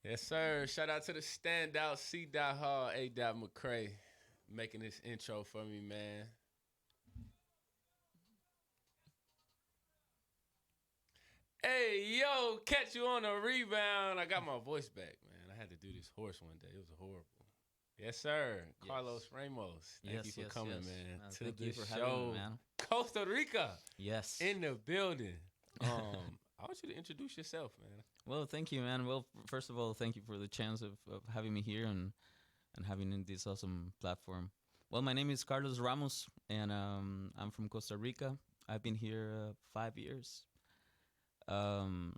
Yes, sir. Shout out to the standout C. Hall, A. McCray, making this intro for me, man. Hey, yo, catch you on a rebound. I got my voice back, man. I had to do this horse one day. It was horrible. Yes, sir. Carlos Yes. Ramos. Thank you Yes, for yes, coming, yes. man, to Thank you the for having me, show. man. Costa Rica Yes. in the building. I want you to introduce yourself, man. Well, thank you, man. Well, first of all, thank you for the chance of having me here and having in this awesome platform. Well, my name is Carlos Ramos, and I'm from Costa Rica. I've been here 5 years, um,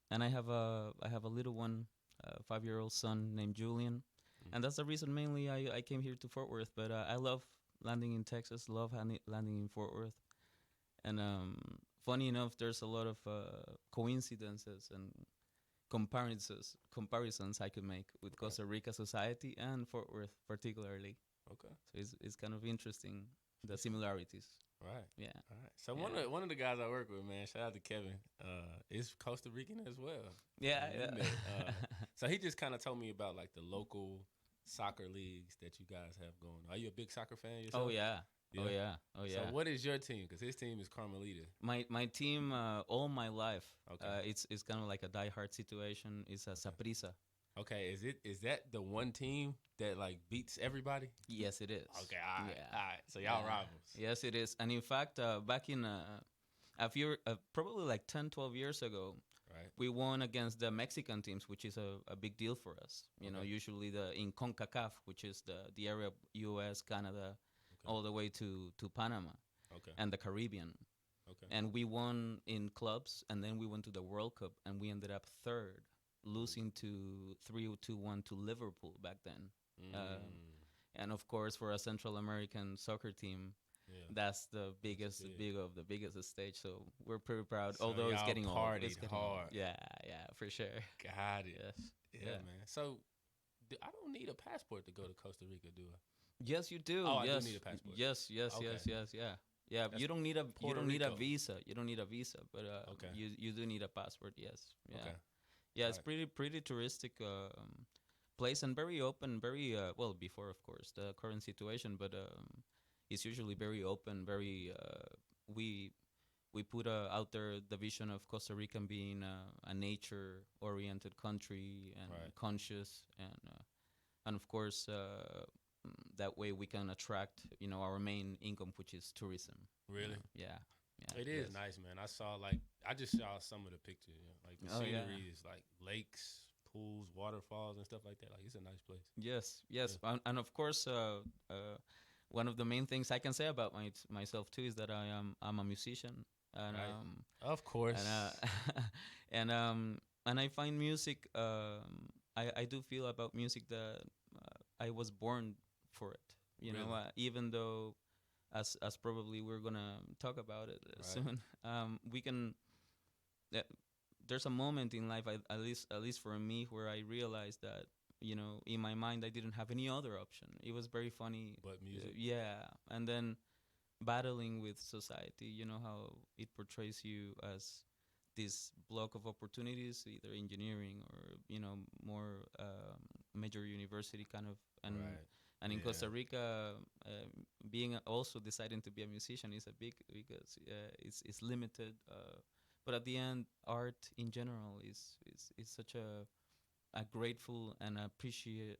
and I have a little one, a 5-year-old son named Julian, and that's the reason mainly I came here to Fort Worth. But I love landing in Texas, love landing in Fort Worth. And funny enough, there's a lot of coincidences and comparisons I could make with Right. Costa Rica society and Fort Worth particularly. Okay. So it's kind of interesting the For sure. similarities. Right. Yeah, All right. So yeah, one of the guys I work with, man, shout out to Kevin, is Costa Rican as well. yeah, We yeah. met. So he just kind of told me about like the local soccer leagues that you guys have going. Are you a big soccer fan Oh yourself? yeah, oh Yeah. yeah, oh So yeah. what is your team? Because his team is Carmelita. My team all my life. Okay. It's kind of like a diehard situation. It's a Okay. Saprissa. Okay. Is that the one team that like beats everybody? Yes, it is. Okay. All right. Yeah, All right. So y'all yeah. rivals. Yes, it is. And in fact, back in a few, probably like 10, 12 years ago, Right. we won against the Mexican teams, which is a big deal for us. You know, Okay. usually the in CONCACAF, which is the area of U.S., Canada, Okay. all the way to Panama Okay. and the Caribbean. Okay. And we won in clubs, and then we went to the World Cup, and we ended up third, Ooh. losing to 3-2-1 to Liverpool back then. Um, Mm. and of course, for a Central American soccer team, Yeah. that's the That's biggest, big. big of the biggest stage. So we're pretty proud. So Although it's y'all getting old, it's partied getting old. hard. Yeah, yeah, for sure. Got it. Yes, Yeah, yeah. man. So I don't need a passport to go to Costa Rica, do I? Yes, you do. Oh, I do Yes, need a passport. yes, yes, Okay. yes, yes. Yeah, yeah. That's You Puerto don't need a Rico. visa. You don't need a visa, but Okay. you do need a passport. Yes, yeah, Okay. yeah. All It's right. pretty touristic place and very open. Very well before, of course, the current situation, but it's usually very open. Very we we put out there the vision of Costa Rica being a nature-oriented country and Right. conscious, and of course, that way we can attract, our main income, which is tourism. Really? Yeah, yeah, It is yes. nice, man. I just saw some of the pictures. Like the Oh yeah, scenery is like lakes, pools, waterfalls, and stuff like that. Like it's a nice place. yes, Yeah. yes, and of course, one of the main things I can say about myself too is that I'm a musician, and Right. um, Of and course. and um and I find music. I do feel about music that I was born for it. Really. Even though, as probably we're gonna talk about it Right. soon, we can. Uh, there's a moment in life, at least for me, where I realized that in my mind I didn't have any other option. It was very funny. But music. Yeah, and then battling with society. You know how it portrays you as this block of opportunities, either engineering or more major university kind of, Right. and in Yeah. Costa Rica, being also deciding to be a musician is a big because it's limited. But at the end, art in general is such a grateful and appreciate.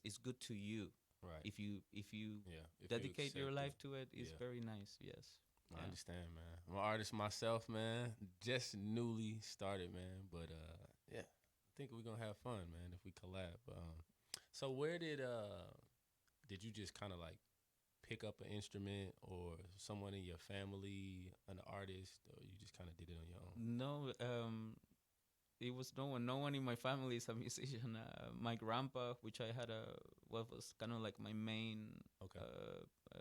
It's good to you Right. if you Yeah. If you dedicate your accept it. life to it. It's Yeah. very nice. Yes. I Yeah. understand, man. I'm an artist myself, man. Just newly started, man. But yeah, I think we're gonna have fun, man, if we collab. So where did you just kind of like pick up an instrument, or someone in your family an artist, or you just kind of did it on your own? No, it was no one in my family is a musician. My grandpa, which I had was kind of like my main. Okay, Uh,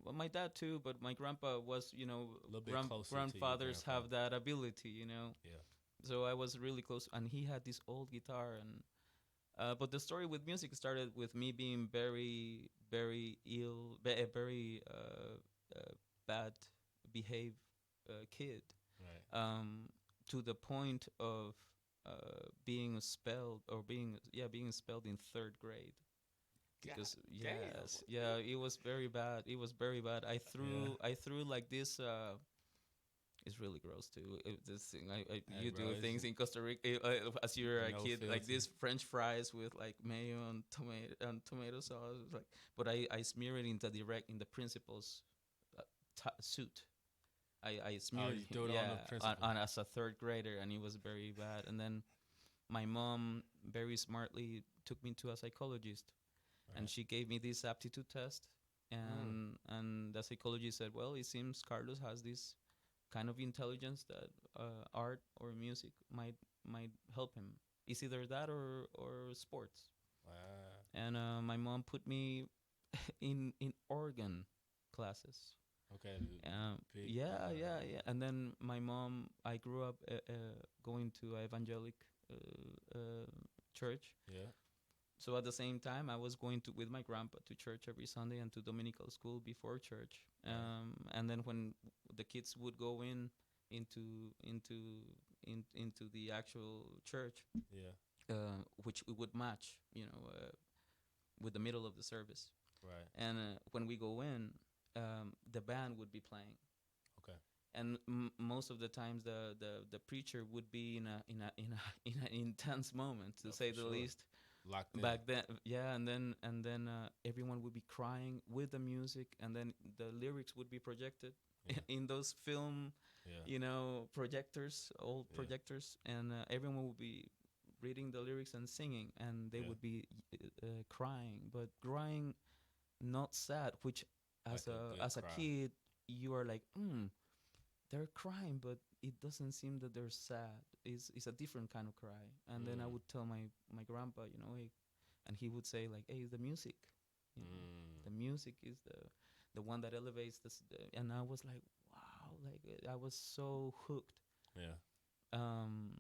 well, my dad too, but my grandpa was, a little bit closer to your grandfathers have grandfather. that ability, Yeah. So I was really close, and he had this old guitar, and but the story with music started with me being very, very very bad behaved kid, Right. um, to the point of being expelled or being expelled in third grade God because damn. yes, yeah, it was very bad. It was very bad. Yeah. I threw like this. It's really gross too. This thing, Hey, you bro, do it's things in Costa Rica as you're a no kid, like filter. this French fries with like mayo and tomato sauce. Like, but I smear it in the principal's suit. I Oh, smeared you him, threw it on the yeah, principal. on as a third grader, and it was very bad. And then my mom very smartly took me to a psychologist, and Right. she gave me this aptitude test, Mm. and the psychologist said, well, it seems Carlos has this kind of intelligence that art or music might help him. It's either that or sports. Wow. And my mom put me in organ classes. Okay. Big. Yeah, yeah, yeah. And then my mom, I grew up going to a evangelic church. Yeah. So at the same time, I was going to with my grandpa to church every Sunday and to Dominical school before church. Right. And then when the kids would go into into the actual church, Yeah. which we would match, with the middle of the service. Right. And when we go in, the band would be playing, Okay. and most of the times the preacher would be in an intense moment, to Oh, say for the sure. least. Locked in. Back then, yeah, and then everyone would be crying with the music, and then the lyrics would be projected Yeah. in those film, Yeah. projectors, old Yeah. projectors, and everyone would be reading the lyrics and singing, and they Yeah. would be crying, but crying, not sad, which Like a good as a cry. kid you are like, they're crying, but it doesn't seem that they're sad. It's a different kind of cry. And then I Mm. would tell my grandpa, hey, and he would say like, hey, the music, Mm. the music is the one that elevates this. And I was like, wow, like I was so hooked. Yeah. Um,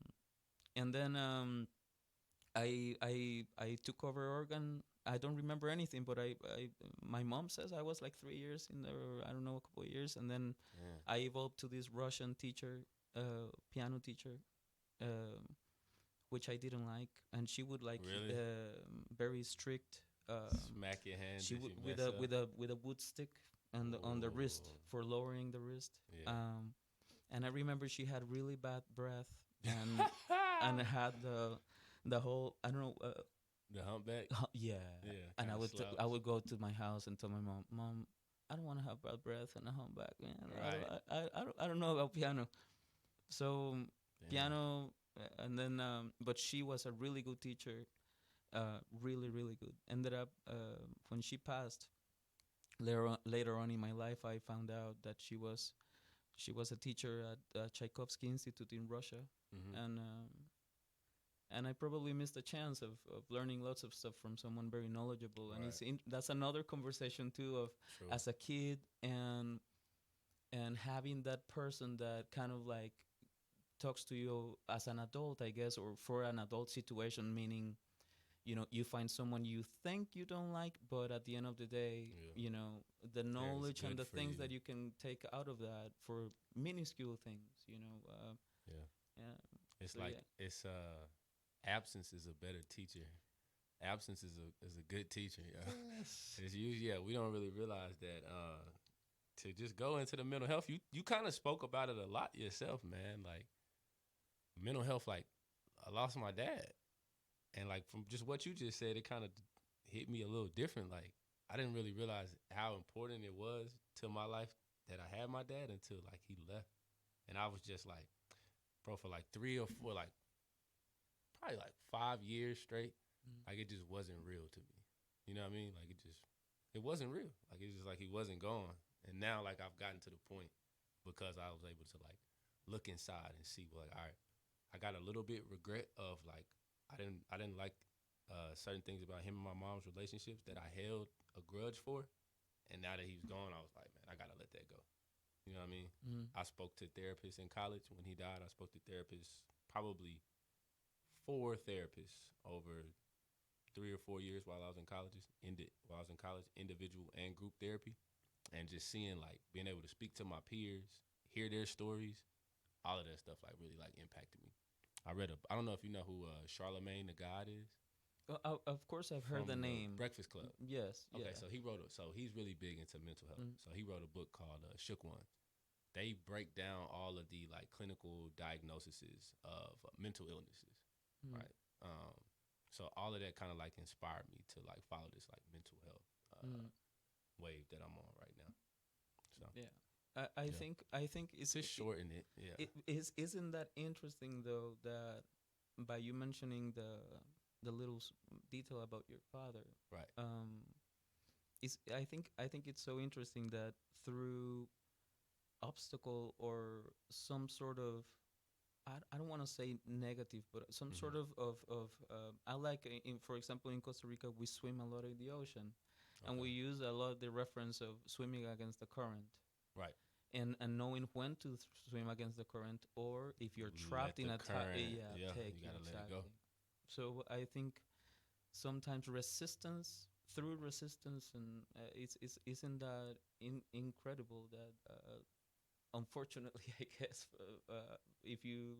and then I took over organ. I don't remember anything, but I my mom says I was like 3 years in there, or I don't know, a couple of years, and then Yeah. I evolved to this Russian teacher, piano teacher, um, which I didn't like, and she would like Really? very strict. Smack your hand She if would you mess up. with a wood stick on the wrist Ooh. for lowering the wrist. Yeah. And I remember she had really bad breath, and and had the whole, I don't know. The humpback. Yeah, Yeah. and Kind of I slouch. would go to my house and tell my mom, I don't want to have bad breath and a humpback, man. Right. I don't know about piano. So Damn. piano, and then but she was a really good teacher, really really good. Ended up when she passed later on in my life, I found out that she was a teacher at Tchaikovsky Institute in Russia, Mm-hmm. and I probably missed a chance of learning lots of stuff from someone very knowledgeable. And Right. that's another conversation too, of True. as a kid, and having that person that kind of like talks to you as an adult, I guess, or for an adult situation, meaning, you find someone you think you don't like, but at the end of the day, Yeah. the There is knowledge and good the for things you. that you can take out of that for minuscule things, Yeah. yeah. It's So like yeah. it's absence is a better teacher. Absence is a good teacher. Yeah. Yes. It's usually, yeah, we don't really realize that to just go into the mental health. You kind of spoke about it a lot yourself, man. Like mental health. Like I lost my dad, and like from just what you just said, it kind of hit me a little different. Like I didn't really realize how important it was to my life that I had my dad until like he left, and I was just like, bro, for like 3 or 4, like probably like 5 years straight, Mm. like it just wasn't real to me. You know what I mean? Like it wasn't real. Like it's just like he wasn't gone. And now like I've gotten to the point because I was able to like look inside and see, like, all right, I got a little bit regret of like I didn't like certain things about him and my mom's relationships that I held a grudge for. And now that he's gone, I was like, man, I gotta let that go. You know what I mean? Mm. I spoke to therapists in college when he died. I spoke to therapists, probably 4 therapists over 3 or 4 years while I was in college, individual and group therapy, and just seeing like being able to speak to my peers, hear their stories, all of that stuff like really like impacted me. I read a. I don't know if you know who Charlemagne the God is Of course, I've heard the from the name. Breakfast Club. Yes, Okay, yeah. so he wrote. So he's really big into mental health. Mm, So he wrote a book called Shook Ones. They break down all of the like clinical diagnoses of mental illnesses, mm, right? So all of that kind of like inspired me to like follow this like mental health mm. wave that I'm on right now. So Yeah, I yeah, think I think just shorten it. Yeah, it is isn't that interesting though that by you mentioning the little detail about your father, right. um, is I think it's so interesting that through obstacle or some sort of I don't want to say negative, but some Mm-hmm. sort of I like for example in Costa Rica we swim a lot in the ocean, and Okay. we use a lot the reference of swimming against the current, Right. and knowing when to swim against the current, or if you're Let trapped in the a current. yeah, Yeah, you taking gotta let it go. exactly. So I think sometimes resistance through resistance, and it's isn't that incredible that unfortunately I guess if you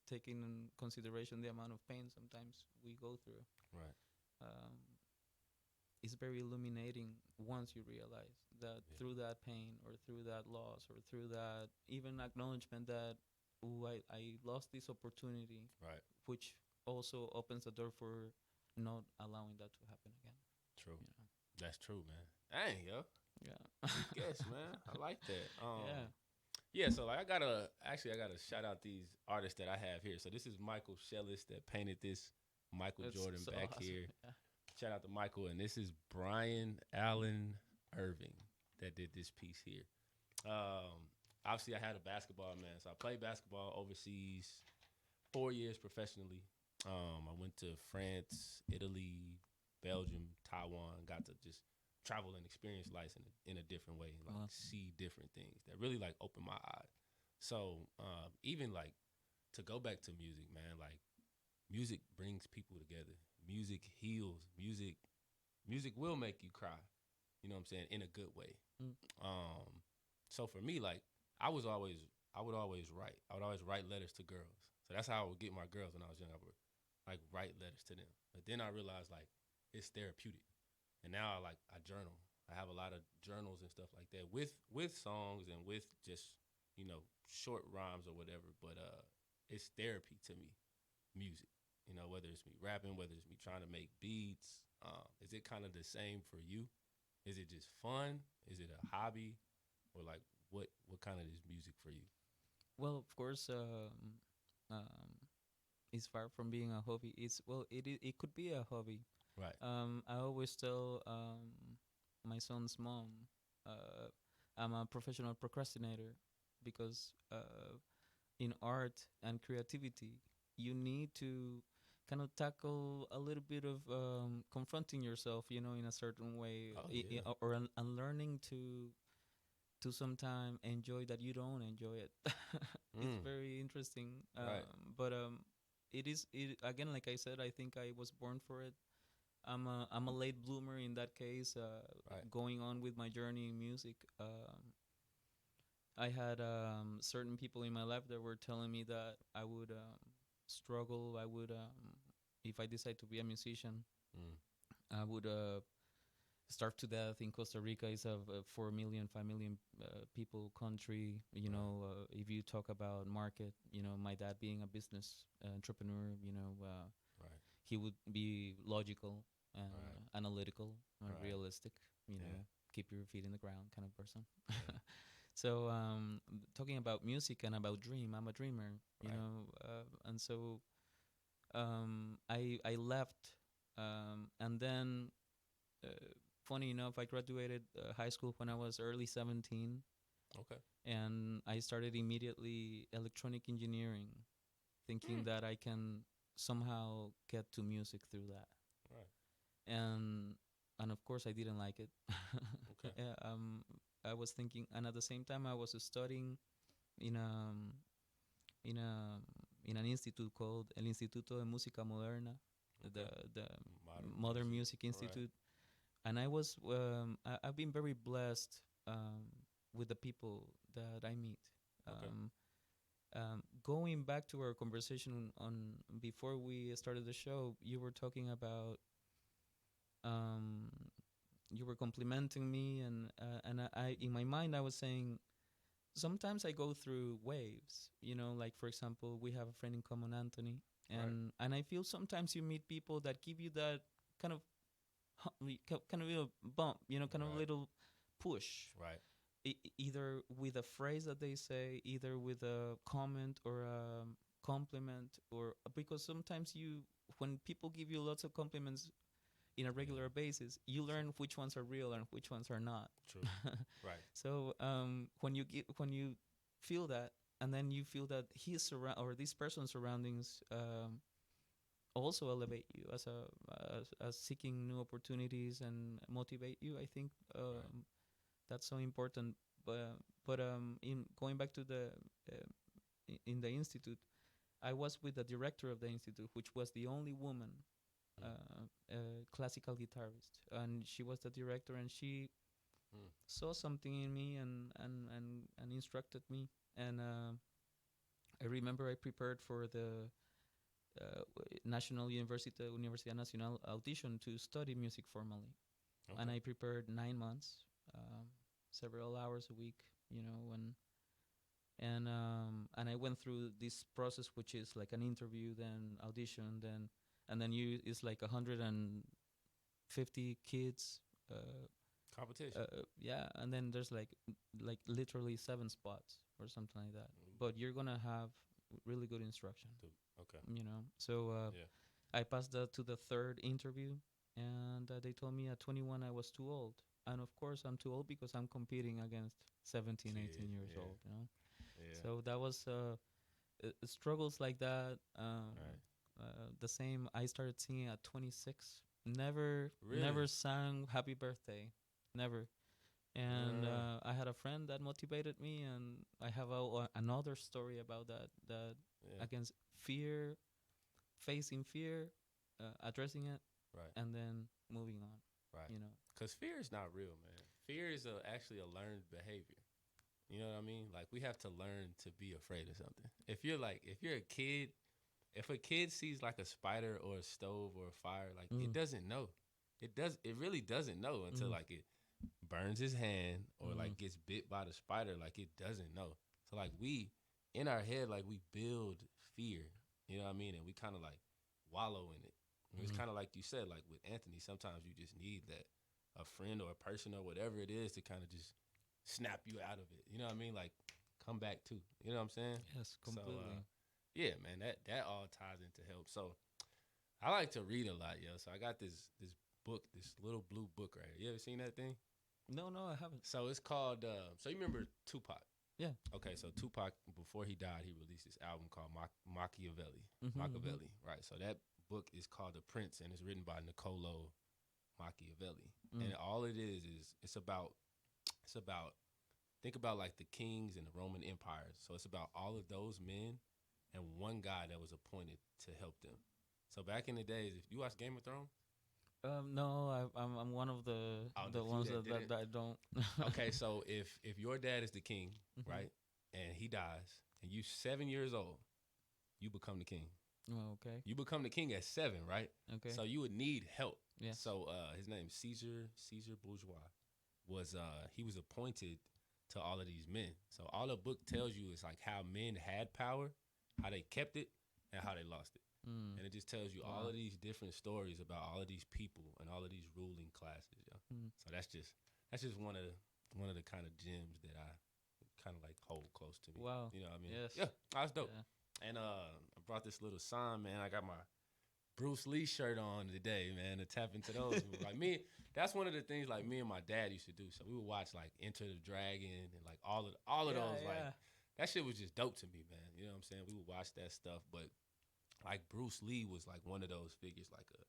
take in consideration the amount of pain sometimes we go through, Right. um, it's very illuminating once you realize that Yeah. through that pain or through that loss or through that even acknowledgement that ooh, I lost this opportunity, Right. which also opens the door for not allowing that to happen again. True. You know. That's true, man. Dang, yo. Yeah. Good guess, man. I like that. Yeah. Yeah, so like I gotta shout out these artists that I have here. So this is Michael Shellis that painted this Michael That's Jordan so back awesome. here. Yeah. Shout out to Michael, and this is Brian Allen Irving that did this piece here. Obviously I had a basketball man, so I played basketball overseas 4 years professionally. I went to France, Italy, Belgium, Taiwan. Got to just travel and experience life in a different way, and like Awesome. see different things that really like opened my eyes. So even like to go back to music, man, like music brings people together. Music heals. Music will make you cry. You know what I'm saying, in a good way. Mm. Um, so for me, like I was always, I would always write. I would always write letters to girls. So that's how I would get my girls when I was young. I would like write letters to them. But then I realized like it's therapeutic, and now I journal. I have a lot of journals and stuff like that with songs and with just short rhymes or whatever. But it's therapy to me, music. Whether it's me rapping, whether it's me trying to make beats. Is it kind of the same for you? Is it just fun? Is it a hobby, or like what kind of is music for you? Well, of course, it's far from being a hobby. It's well, it could be a hobby. Right. I always tell my son's mom, I'm a professional procrastinator because in art and creativity, you need to kind of tackle a little bit of confronting yourself, in a certain way, Oh yeah. or unlearning to sometime enjoy that you don't enjoy it. It's Mm, very interesting, right. but it is it again. Like I said, I think I was born for it. I'm a late bloomer in that case. Right. Going on with my journey in music, I had certain people in my life that were telling me that I would struggle. I would, if I decide to be a musician, Mm, I would starve to death in Costa Rica. Is a 4 million, 5 million people country. right. If you talk about market, my dad being a business entrepreneur, Right. he would be logical and Right. analytical and Right. realistic. Yeah. Keep your feet in the ground kind of person. Yeah. So talking about music and about dream, I'm a dreamer, Right. and so I left, and then uh, funny enough, I graduated high school when I was early 17, Okay. and I started immediately electronic engineering, thinking Mm, that I can somehow get to music through that. right. And of course I didn't like it. Okay. Yeah, I was thinking, and at the same time I was studying in a in a in an institute called El Instituto de Música Moderna, the Okay. the Modern Modern music. Music Right. Institute, and I've been very blessed with the people that I meet. Okay. Um, Going back to our conversation on before we started the show, you were talking about um, you were complimenting me, and I in my mind I was saying sometimes I go through waves. Like for example, we have a friend in common, Anthony, Right. and I feel sometimes you meet people that give you that kind of kind of a bump, kind of a Right. little push, Right. either with a phrase that they say, either with a comment or a compliment, or because sometimes when people give you lots of compliments in a Yeah. regular basis, you So learn which ones are real and which ones are not. true. Right. So when you feel that, and then you feel that or this person's surroundings also elevate you as seeking new opportunities and motivate you, I think Right. that's so important. But in going back to the in the institute, I was with the director of the institute, which was the only woman Mm. classical guitarist, and she was the director, and she Mm. saw something in me and instructed me. And I remember I prepared for the National Universidad Nacional audition to study music formally, and Okay. I prepared 9 months, um, several hours a week, and I went through this process, which is like an interview, then audition, then you it's like 150 kids. Competition. Yeah, and then there's like literally 7 spots or something like that. Mm. But you're gonna have really good instruction, Okay. So Yeah. I passed to the third interview, and they told me at 21 I was too old. And of course, I'm too old because I'm competing against 17, Kid. 18 years Yeah. old. Yeah. So that was struggles like that. Right. The same. I started singing at 26. Never Really. sang Happy Birthday. Never. And Uh, I had a friend that motivated me, and I have another story about that. That yeah. against fear, facing fear, addressing it, Right. and then moving on. Right. You know. Because fear is not real, man. Fear is actually a learned behavior. You know what I mean? Like we have to learn to be afraid of something. If you're a kid, if a kid sees like a spider or a stove or a fire, like it Mm. doesn't know. It really doesn't know until Mm. like it burns his hand or Mm. like gets bit by the spider. Like it doesn't know. So like we in our head, like we build fear. You know what I mean? And we kind of like wallow in it. And it's Mm. kind of like you said, like with Anthony. Sometimes you just need that a friend or a person or whatever it is to kind of just snap you out of it. You know what I mean? Like come back to. You know what I'm saying? Yes, So completely. yeah, man, that all ties into help. So I like to read a lot, yo. So I got this book, this little blue book right here. You ever seen that thing? No, no, I haven't. So it's called. So you remember Tupac? Yeah. Okay, so Tupac, before he died, he released this album called Machiavelli. Mm-hmm, mm-hmm. Machiavelli, right? So that book is called The Prince, and it's written by Niccolo Machiavelli. Mm. And all it is it's about think about like the kings and the Roman empires. So it's about all of those men and one guy that was appointed to help them. So back in the days, if you watch Game of Thrones, No, I'm one of the the few ones that that didn't. I don't. Okay, so if your dad is the king, Mm-hmm. right, and he dies, and you 7 years old, you become the king. Oh, okay. You become the king at 7, right? Okay. So you would need help. Yes. So his name Caesar Bourgeois was he was appointed to all of these men. So all the book tells you is like how men had power, how they kept it, and how they lost it. Mm. And it just tells you all Wow. of these different stories about all of these people and all of these ruling classes, yo. Mm. So that's just one of the kind of gems that I kind of like hold close to me. Wow. You know what I mean? Yes. Yeah, that's dope. Yeah. And I brought this little sign, man. I got my Bruce Lee shirt on today, man, to tap into those movies. Like me, that's one of the things like me and my dad used to do. So we would watch like Enter the Dragon and like all of Yeah. those. Like Yeah. that shit was just dope to me, man. You know what I'm saying? We would watch that stuff, but like Bruce Lee was like one of those figures, like a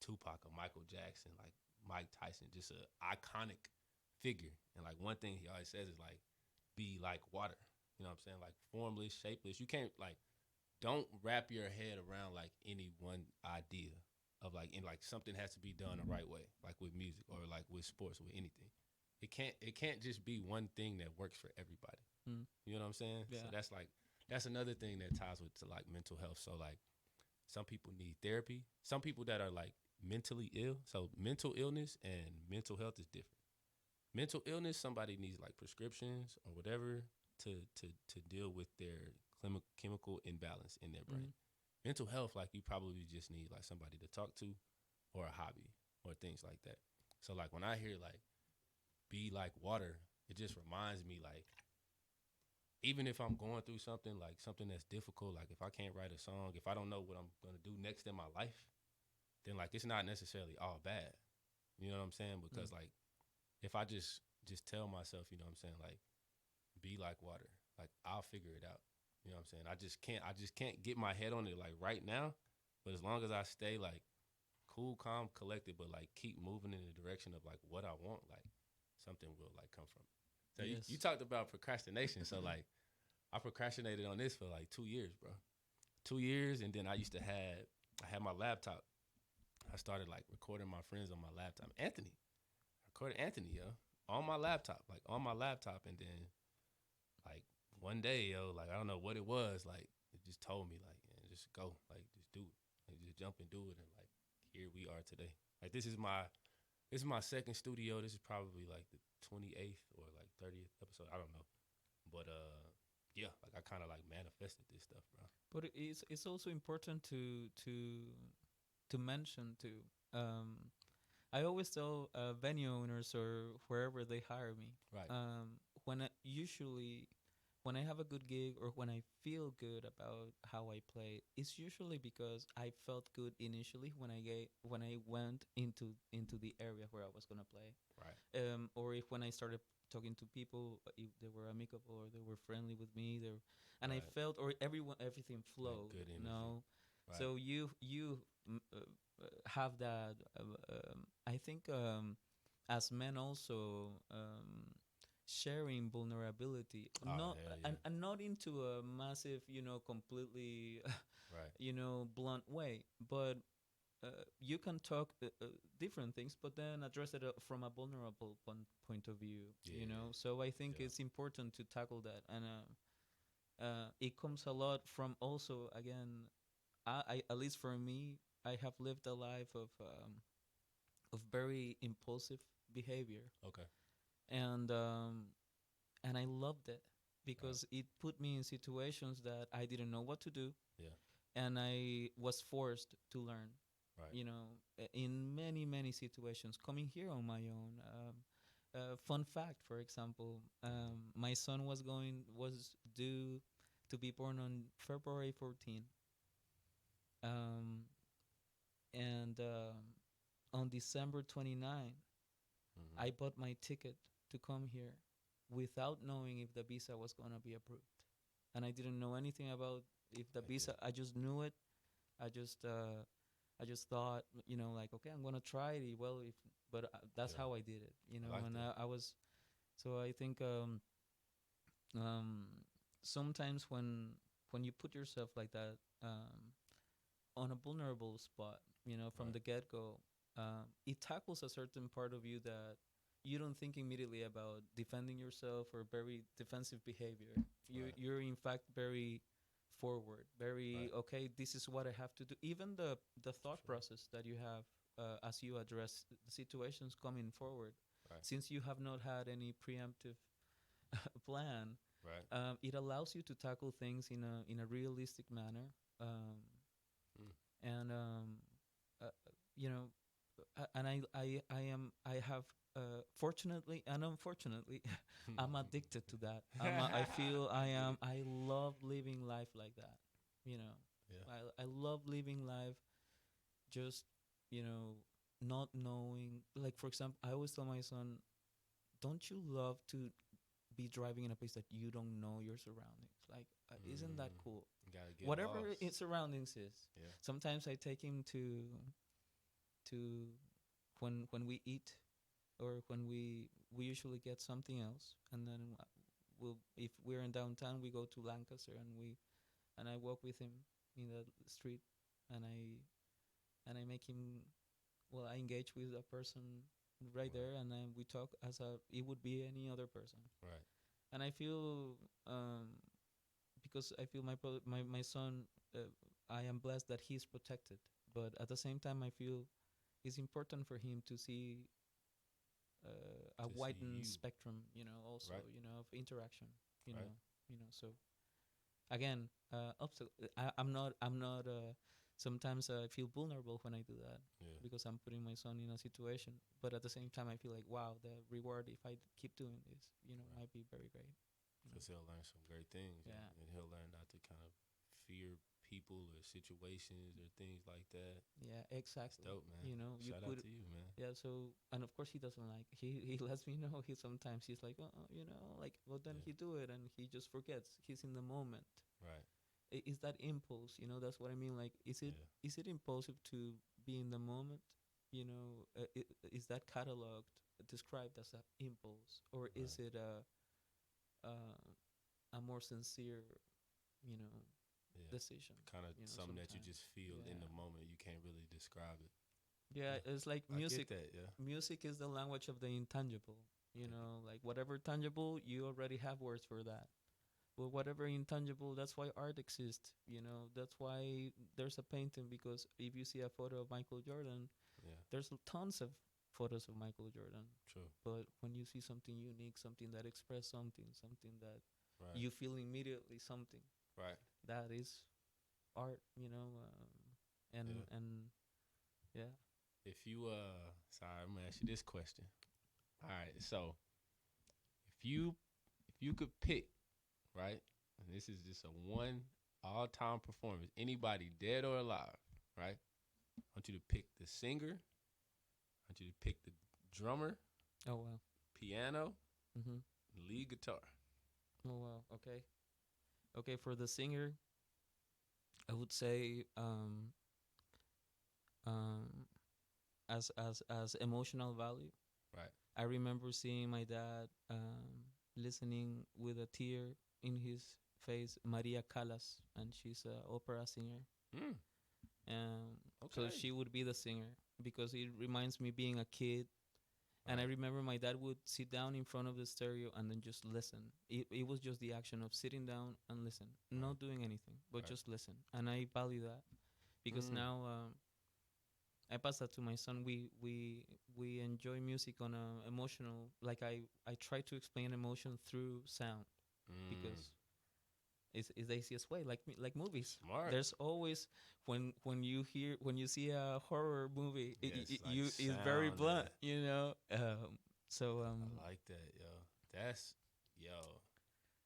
Tupac, a Michael Jackson, like Mike Tyson, just a iconic figure. And like one thing he always says is like, be like water. You know what I'm saying? Like formless, shapeless. You can't like don't wrap your head around like any one idea of like in like something has to be done the right way, like with music or like with sports, with anything. It can't just be one thing that works for everybody. Mm. You know what I'm saying? So Yeah. that's another thing that ties with to like mental health. So like some people need therapy. Some people that are like mentally ill. So mental illness and mental health is different. Mental illness, somebody needs like prescriptions or whatever to deal with their chemical imbalance in their brain. Mental health, like you probably just need like somebody to talk to or a hobby or things like that. So like when I hear like be like water, it just reminds me like even if I'm going through something like something that's difficult, like if I can't write a song, if I don't know what I'm gonna do next in my life, then like it's not necessarily all bad. You know what I'm saying? Because like if I just tell myself, you know what I'm saying, like be like water, like I'll figure it out. You know what I'm saying? I just can't get my head on it like right now, but as long as I stay like cool, calm, collected, but like keep moving in the direction of like what I want, like something will like come from it. So you Yes. talked about procrastination. So like I procrastinated on this for like 2 years, bro. 2 years, and then I had my laptop. I started like recording my friends on my laptop. Anthony, I recorded Anthony, yo, on my laptop, and then like one day, yo, like I don't know what it was, like it just told me like, yeah, just go, like just do it, like just jump and do it, and like here we are today. Like this is my second studio. This is probably like the 28th or like 30th episode. I don't know, but yeah, like I kind of like manifested this stuff, bro. But it's also important to mention too. Um, I always tell venue owners or wherever they hire me, Right. usually when I have a good gig or when I feel good about how I play, it's usually because I felt good initially when I went into the area where I was gonna play, Right. or if when I started talking to people, if they were amicable or they were friendly with me, and I Right. felt or everything Like flowed, good you energy. know. Right. So you have that. I think as men also sharing vulnerability, Oh not hell yeah. and not into a massive, completely, Right. blunt way, but you can talk different things, but then address it from a vulnerable point of view, Yeah. So I think Yeah. it's important to tackle that, and it comes a lot from also again, I at least for me, I have lived a life of very impulsive behavior, Okay. and and I loved it Right. because it put me in situations that I didn't know what to do, Yeah. and I was forced to learn. Right. In many situations, coming here on my own. Fun fact, for example, my son was due to be born on February 14, um, and on December 29, Mm-hmm. I bought my ticket to come here without knowing if the visa was gonna be approved, and I didn't know anything about if the Heck yeah. visa. I just knew it. I just uh, I just thought, like, okay, I'm gonna try it. Well, if but that's Yeah. how I did it, I like and that. I was. So I think um, sometimes when you put yourself like that on a vulnerable spot, from Right. the get go, it tackles a certain part of you that you don't think immediately about defending yourself or very defensive behavior. Right. You're in fact very forward, very Right. okay. This is what I have to do. Even the For thought sure. process that you have as you address the situations coming forward, Right. since you have not had any preemptive plan, Right. it allows you to tackle things in a realistic manner, Mm. and uh, you know, and I have fortunately and unfortunately, I'm addicted to that. I feel I love living life like that. You know, Yeah. I love living life just not knowing. Like for example, I always tell my son, "Don't you love to be driving in a place that you don't know your surroundings? Like, isn't that Mm. cool? You gotta get Whatever lost. its surroundings is." Yeah. Sometimes I take him to when we eat or when we usually get something else, and then we'll if we're in downtown, we go to Lancaster and I walk with him in the street, and I make him I engage with a person right Right. there, and then we talk as a it would be any other person. Right. And I feel um, because I feel my son, I am blessed that he's protected, but at the same time I feel it's important for him to see a To see widened you. spectrum, also, Right. of interaction, you Right. know, so again, I'm not sometimes I feel vulnerable when I do that, Yeah. because I'm putting my son in a situation, but at the same time I feel like, wow, the reward if I keep doing this, Right. might be very great. Because he'll learn some great things, Yeah. and he'll learn not to kind of fear people or situations or things like that. Yeah, That's exactly. dope, man. You Shout out put to you, man. Yeah, so, and of course he doesn't like, he lets me know, he's like, like, well, then Yeah. he do it and he just forgets, he's in the moment. Right. Is that impulse, that's what I mean, like, Yeah. is it impulsive to be in the moment, is that cataloged, described as an impulse, or is Right. it uh, a more sincere, you know Yeah. decision, Kind of something that you sometimes. just feel in the Yeah. moment. You can't really describe it. Yeah, Yeah. it's like I get music. that. Yeah. Music is the language of the intangible. Like whatever tangible, you already have words for that. But whatever intangible, that's why art exists. That's why there's a painting, because if you see a photo of Michael Jordan, Yeah. there's tons of photos of Michael Jordan. True. But when you see something unique, something that expresses something that Right. you feel immediately something, Right. that is art. And Yeah. and yeah. If you sorry, I'm gonna ask you this question. All right. So if you could pick, right, and this is just a one all time performance, anybody dead or alive, right? I want you to pick the singer. I want you to pick the drummer, Oh wow. piano, Mm-hmm. lead guitar. Oh wow. Okay. Okay. For the singer, I would say um as emotional value. Right. I remember seeing my dad listening with a tear in his face, Maria Callas, and she's an opera singer. Mm, So okay. she would be the singer, because it reminds me being a kid. And I Right. remember my dad would sit down in front of the stereo and then just listen. It was just the action of sitting down and listen, Right. not doing anything, but Right. just listen. And I value that, because Mm, now I pass that to my son. We enjoy music on a emotional. Like I try to explain emotion through sound, mm. because it's the easiest way. Like movies. Smart. There's always, when you see a horror movie, Yes, like you it's very sound blunt. and So I like that, yo. That's yo.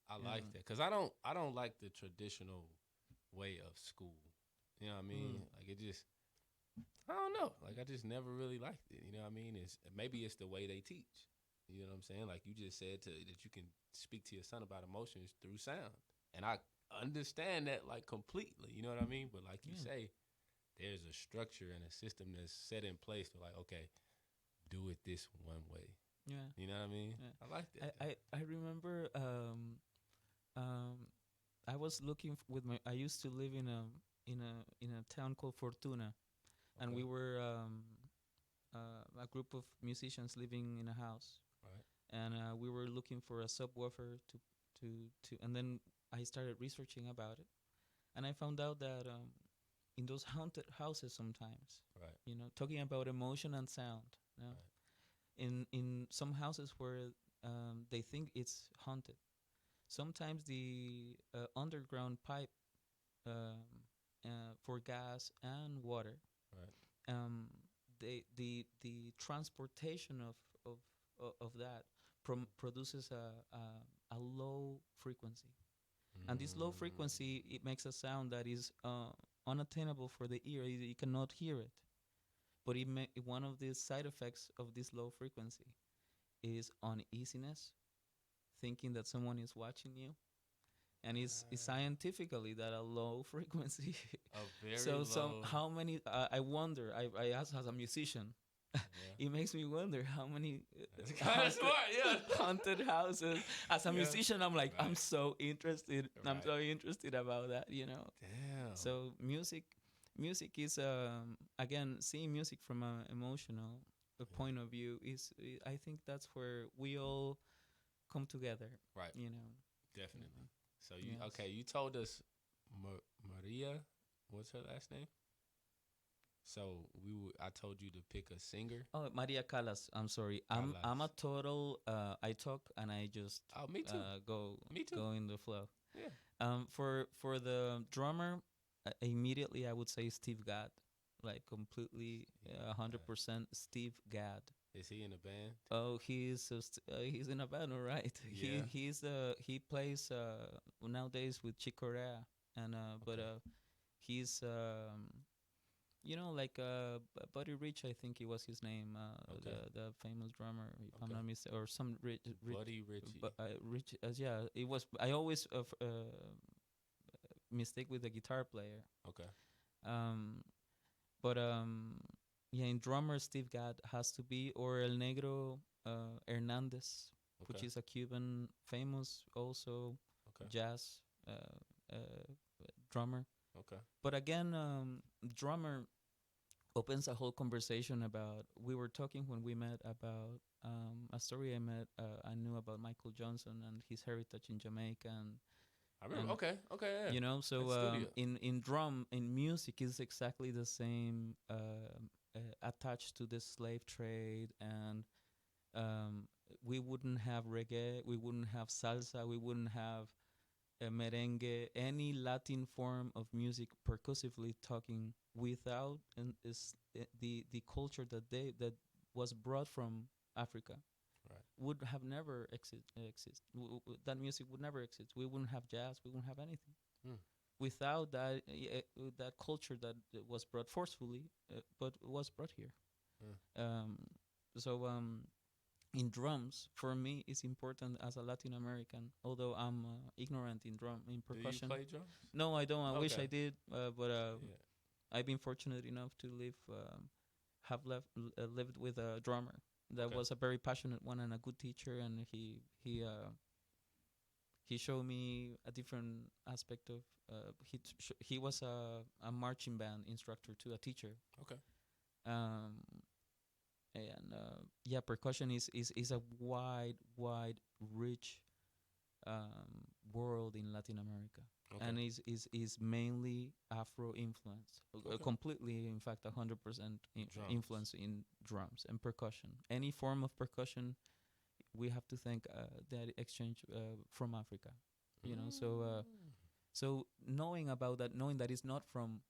I yeah. like that because I don't like the traditional way of school. You know what I mean? Mm. Like it just I don't know. Like I just never really liked it. You know what I mean? Maybe it's the way they teach. You know what I'm saying? Like you just said that you can speak to your son about emotions through sound, and I understand that like completely. You know what I mean? But like you Yeah. say, there's a structure and a system that's set in place to like, okay, do it this one way. Yeah. You know what I mean? Yeah. I like that. I remember um I was looking with my. I used to live in a town called Fortuna, and Okay. we were a group of musicians living in a house, Right. and we were looking for a subwoofer to, and then I started researching about it, and I found out that in those haunted houses sometimes, Right. talking about emotion and sound, Right. in some houses where they think it's haunted, sometimes the underground pipe um, for gas and water, Right. um, the transportation of of that produces a low frequency, and this low Mm. frequency, it makes a sound that is unattainable for the ear. You cannot hear it, but one of the side effects of this low frequency is uneasiness, thinking that someone is watching you, and it's scientifically that a low frequency. A very So low. how many, I wonder, I ask as a musician, Yeah. it makes me wonder how many That's kind of smart. Yeah. haunted houses. As a Yeah. musician, I'm like, I'm Right. so interested. I'm Right. so interested about that. Damn. So music is again, seeing music from an emotional Yeah. point of view is, I think that's where we all come together. Right. You know. Definitely. So you Yes. okay? You told us Maria. What's her last name? So I told you to pick a singer. Oh, Maria Callas. I'm sorry. I'm a Callas. total. I talk and I just Oh, me too. go Me too. go in the flow. Yeah. For the drummer, immediately I would say Steve Gadd, like completely, Yeah. 100% Steve Gadd. Is he in a band? Oh, he's in a band, all right. Yeah. He plays nowadays with Chick Corea, and but Okay. he's like Buddy Rich, I think it was his name, Okay. the famous drummer, if I'm Okay. not mistaken, or some Buddy Richie. but Rich, yeah, it was. I always mistake with the guitar player. Okay. Um, but yeah, in drummer Steve Gadd has to be, or El Negro Hernandez, which Okay. is a Cuban famous also Okay. jazz drummer. Okay. But again, drummer opens a whole conversation about. We were talking when we met about a story I knew about Michael Johnson and his heritage in Jamaica, I remember. and Okay. Okay. Yeah. so studio. in music is exactly the same, attached to the slave trade, and we wouldn't have reggae, we wouldn't have salsa, we wouldn't have merengue, any Latin form of music percussively talking without the culture that was brought from Africa Right. would have never exist. That music would never exist. We wouldn't have jazz. We wouldn't have anything Hmm. without that culture that was brought forcefully, but was brought here. Hmm. So in drums, for me, it's important as a Latin American. Although I'm ignorant in percussion. Do you play drums? No, I don't. I wish Okay. I did, but Yeah. I've been fortunate enough to lived with a drummer that Okay. was a very passionate one and a good teacher, and he showed me a different aspect of. He was a marching band instructor too, a teacher. Okay. Um, and yeah, percussion is a wide, rich world in Latin America. Okay. And is mainly Afro influence, Okay. completely, in fact, 100% Drums. influence in drums and percussion. Any form of percussion, we have to thank that exchange from Africa. So knowing about that, knowing that it's not from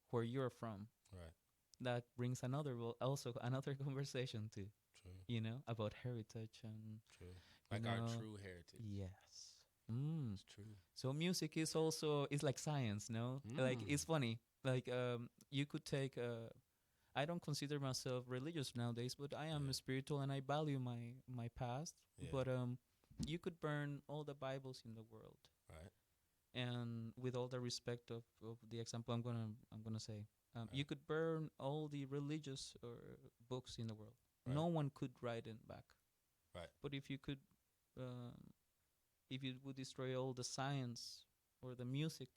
where you're from, Right. that brings also another conversation too. True. About heritage and True. Like our true heritage. yes. It's true. So music is also is like science, no? Like it's funny. Like you could take. I don't consider myself religious nowadays, but I am Yeah. spiritual and I value my past. Yeah. But you could burn all the Bibles in the world, Right. and with all the respect of the example I'm gonna say, Right. you could burn all the religious books in the world. Right. No one could write it back. Right. But if you could, if you would destroy all the science or the music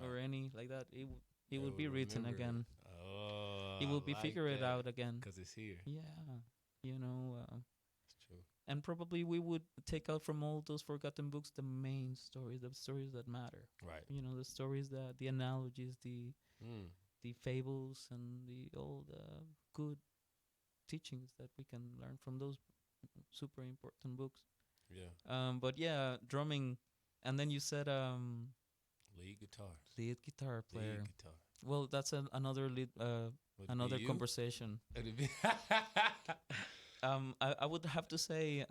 or Right. any like that, it They would be written remember it. again. Oh, It will I be like figured that. out again. Because it's here. Yeah, It's true. and probably we would take out from all those forgotten books the main stories, the stories that matter. Right. The stories the analogies, Mm. the fables, and all the good teachings that we can learn from those super important books. Yeah. But yeah, drumming, and then you said Lead guitar. lead guitar player. Lead guitar. Well, that's another Would it another be you? conversation. It'd be I would have to say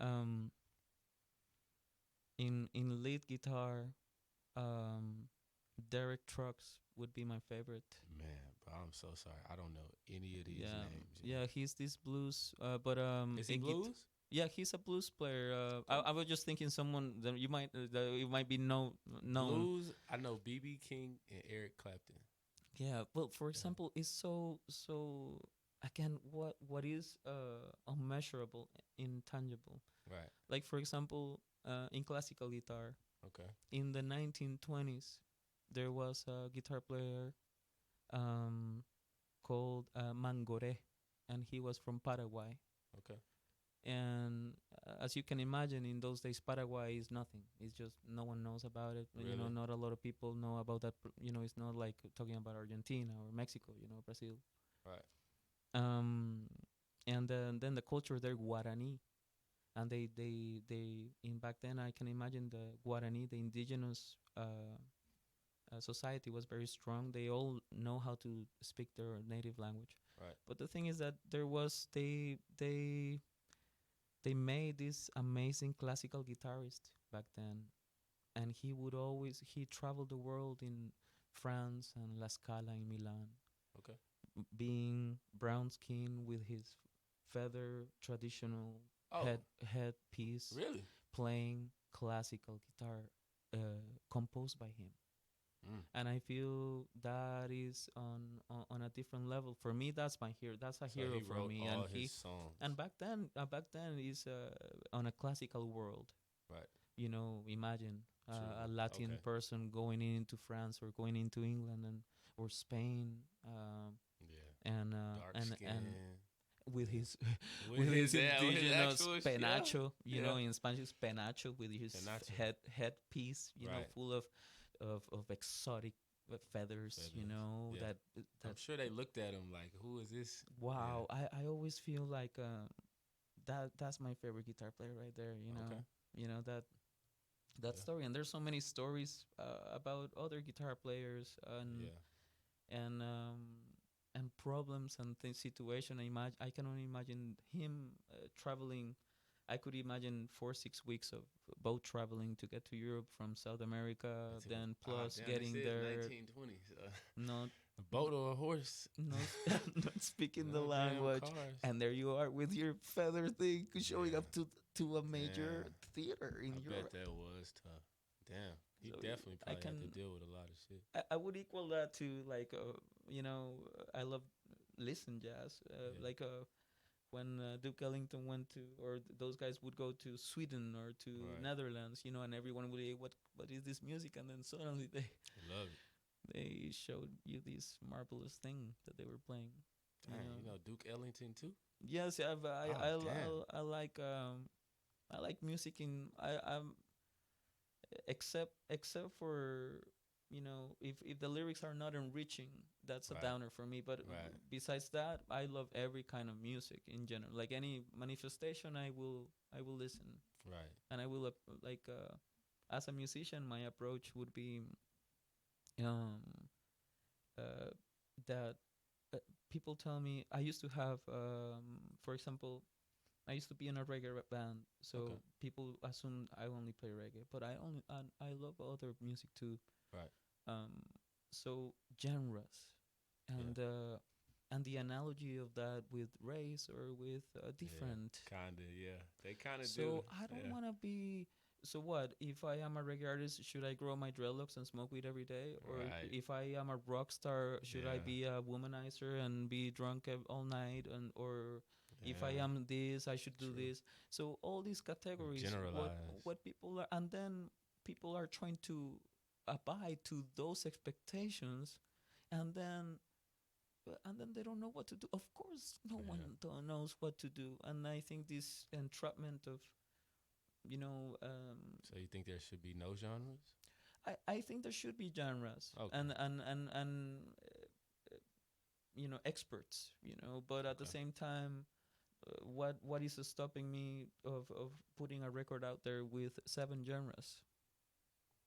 in lead guitar, Derek Trucks would be my favorite. Man, bro, I'm so sorry. I don't know any of these Yeah, names. yeah, he's this blues, but Is he in blues? yeah, he's a blues player. I was just thinking someone that you might be known. Blues, I know B.B. King and Eric Clapton. Yeah, well, for example, it's so again what is unmeasurable, intangible. Right. Like for example, in classical guitar, Okay. in the 1920s, there was a guitar player called Mangore, and he was from Paraguay. Okay. And as you can imagine, in those days, Paraguay is nothing. It's just no one knows about it. You know, Really? not a lot of people know about that. You know, it's not like talking about Argentina or Mexico. You know, Brazil. Right. Um, and then the culture there, Guarani, and they in back then I can imagine the Guarani, the indigenous society was very strong. They all know how to speak their native language. Right. But the thing is that there was they made this amazing classical guitarist back then, and he traveled the world in France and La Scala in Milan, Okay. being brown skin with his feather traditional Oh, headpiece, really? playing classical guitar composed by him. Mm. And I feel that is on a different level for me. That's my hero. That's a So hero he for wrote me. all his songs. And back then is on a classical world. Right. You know, imagine True. a Latin Okay. person going into France or going into England and or Spain, Yeah. and Dark and skin. and with Yeah. his With his indigenous actual penacho, you know, Yeah. in Spanish penacho, with his Penacho. headpiece, you know, Right. full of exotic feathers, you Feathers. know, Yeah. I'm that sure they looked at him like, who is this? wow. I always feel like that's my favorite guitar player right there, you know. Okay. You know that Yeah. story, and there's so many stories about other guitar players Yeah. and and problems and things situation. I can only imagine him traveling. I could imagine 4 6 weeks of boat traveling to get to Europe from South America, then plus Damn, they getting said there, 1920s. not A boat or a horse. not not speaking the No damn language, cars. and there you are with your feather thing showing Yeah. up to a major Damn. theater in I Europe. bet that was tough. Damn. He So definitely I probably had to can deal with a lot of shit. I would equal that to like you know, I love listen jazz Yeah. like when Duke Ellington went to, or those guys would go to Sweden or to Right. Netherlands, you know, and everyone would say, what is this music? And then suddenly Love it. they showed you this marvelous thing that they were playing. Dang, you know Duke Ellington too? Yes, Oh, damn. I like music in I'm except for, you know, if the lyrics are not enriching, that's a Right. downer for me. But Right. besides that, I love every kind of music in general. Like any manifestation, I will listen, Right. and I will like as a musician, my approach would be um uh that people tell me I used to have for example, I used to be in a reggae band, so Okay. people assume I only play reggae, but I love other music too. Right. Um, so genres, Yeah. and the analogy of that with race or with Yeah. different. Kinda, yeah. They kinda do. So I don't Yeah. want to be. So what if I am a reggae artist? Should I grow my dreadlocks and smoke weed every day? Or Right. if I am a rock star, should I Yeah. be a womanizer and be drunk all night? And or if I Yeah. am this, I should do True. this. So all these categories, Generalize. what people are, and then people are trying to abide to those expectations, and then they don't know what to do. Of course, no Yeah. one knows what to do, and I think this entrapment of, you know, So you think there should be no genres? I think there should be genres Okay. and you know, experts, you know, but at the Okay. same time, what is stopping me of putting a record out there with 7 genres,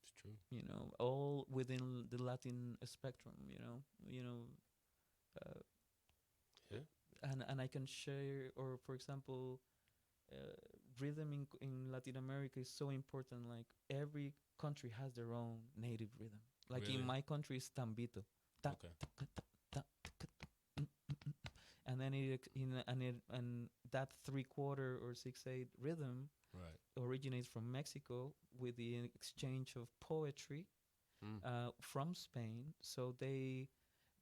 It's true. you know, all within the Latin spectrum, you know, uh, Yeah. and I can share, or for example, rhythm in Latin America is so important. Like every country has their own native rhythm. Like in Really? my country, it's tambito. Ta, Okay. ta, ka, ta, ta, ta, ka, ta, and then and that 3/4 or 6/8 rhythm Right. originates from Mexico with the exchange of poetry Mm. from Spain. So they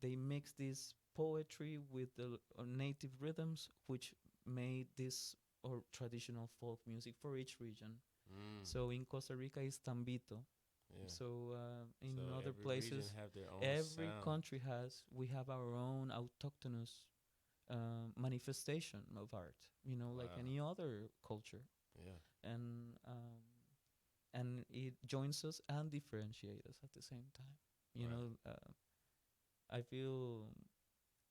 mix this poetry with the native rhythms, which made this or traditional folk music for each region. Mm. So in Costa Rica is tambito. Yeah. So in So other every region places, have their own every sound. country we have our own autochthonous manifestation of art, you know, like Wow. any other culture. Yeah. And and it joins us and differentiates us at the same time. You Right. know, I feel,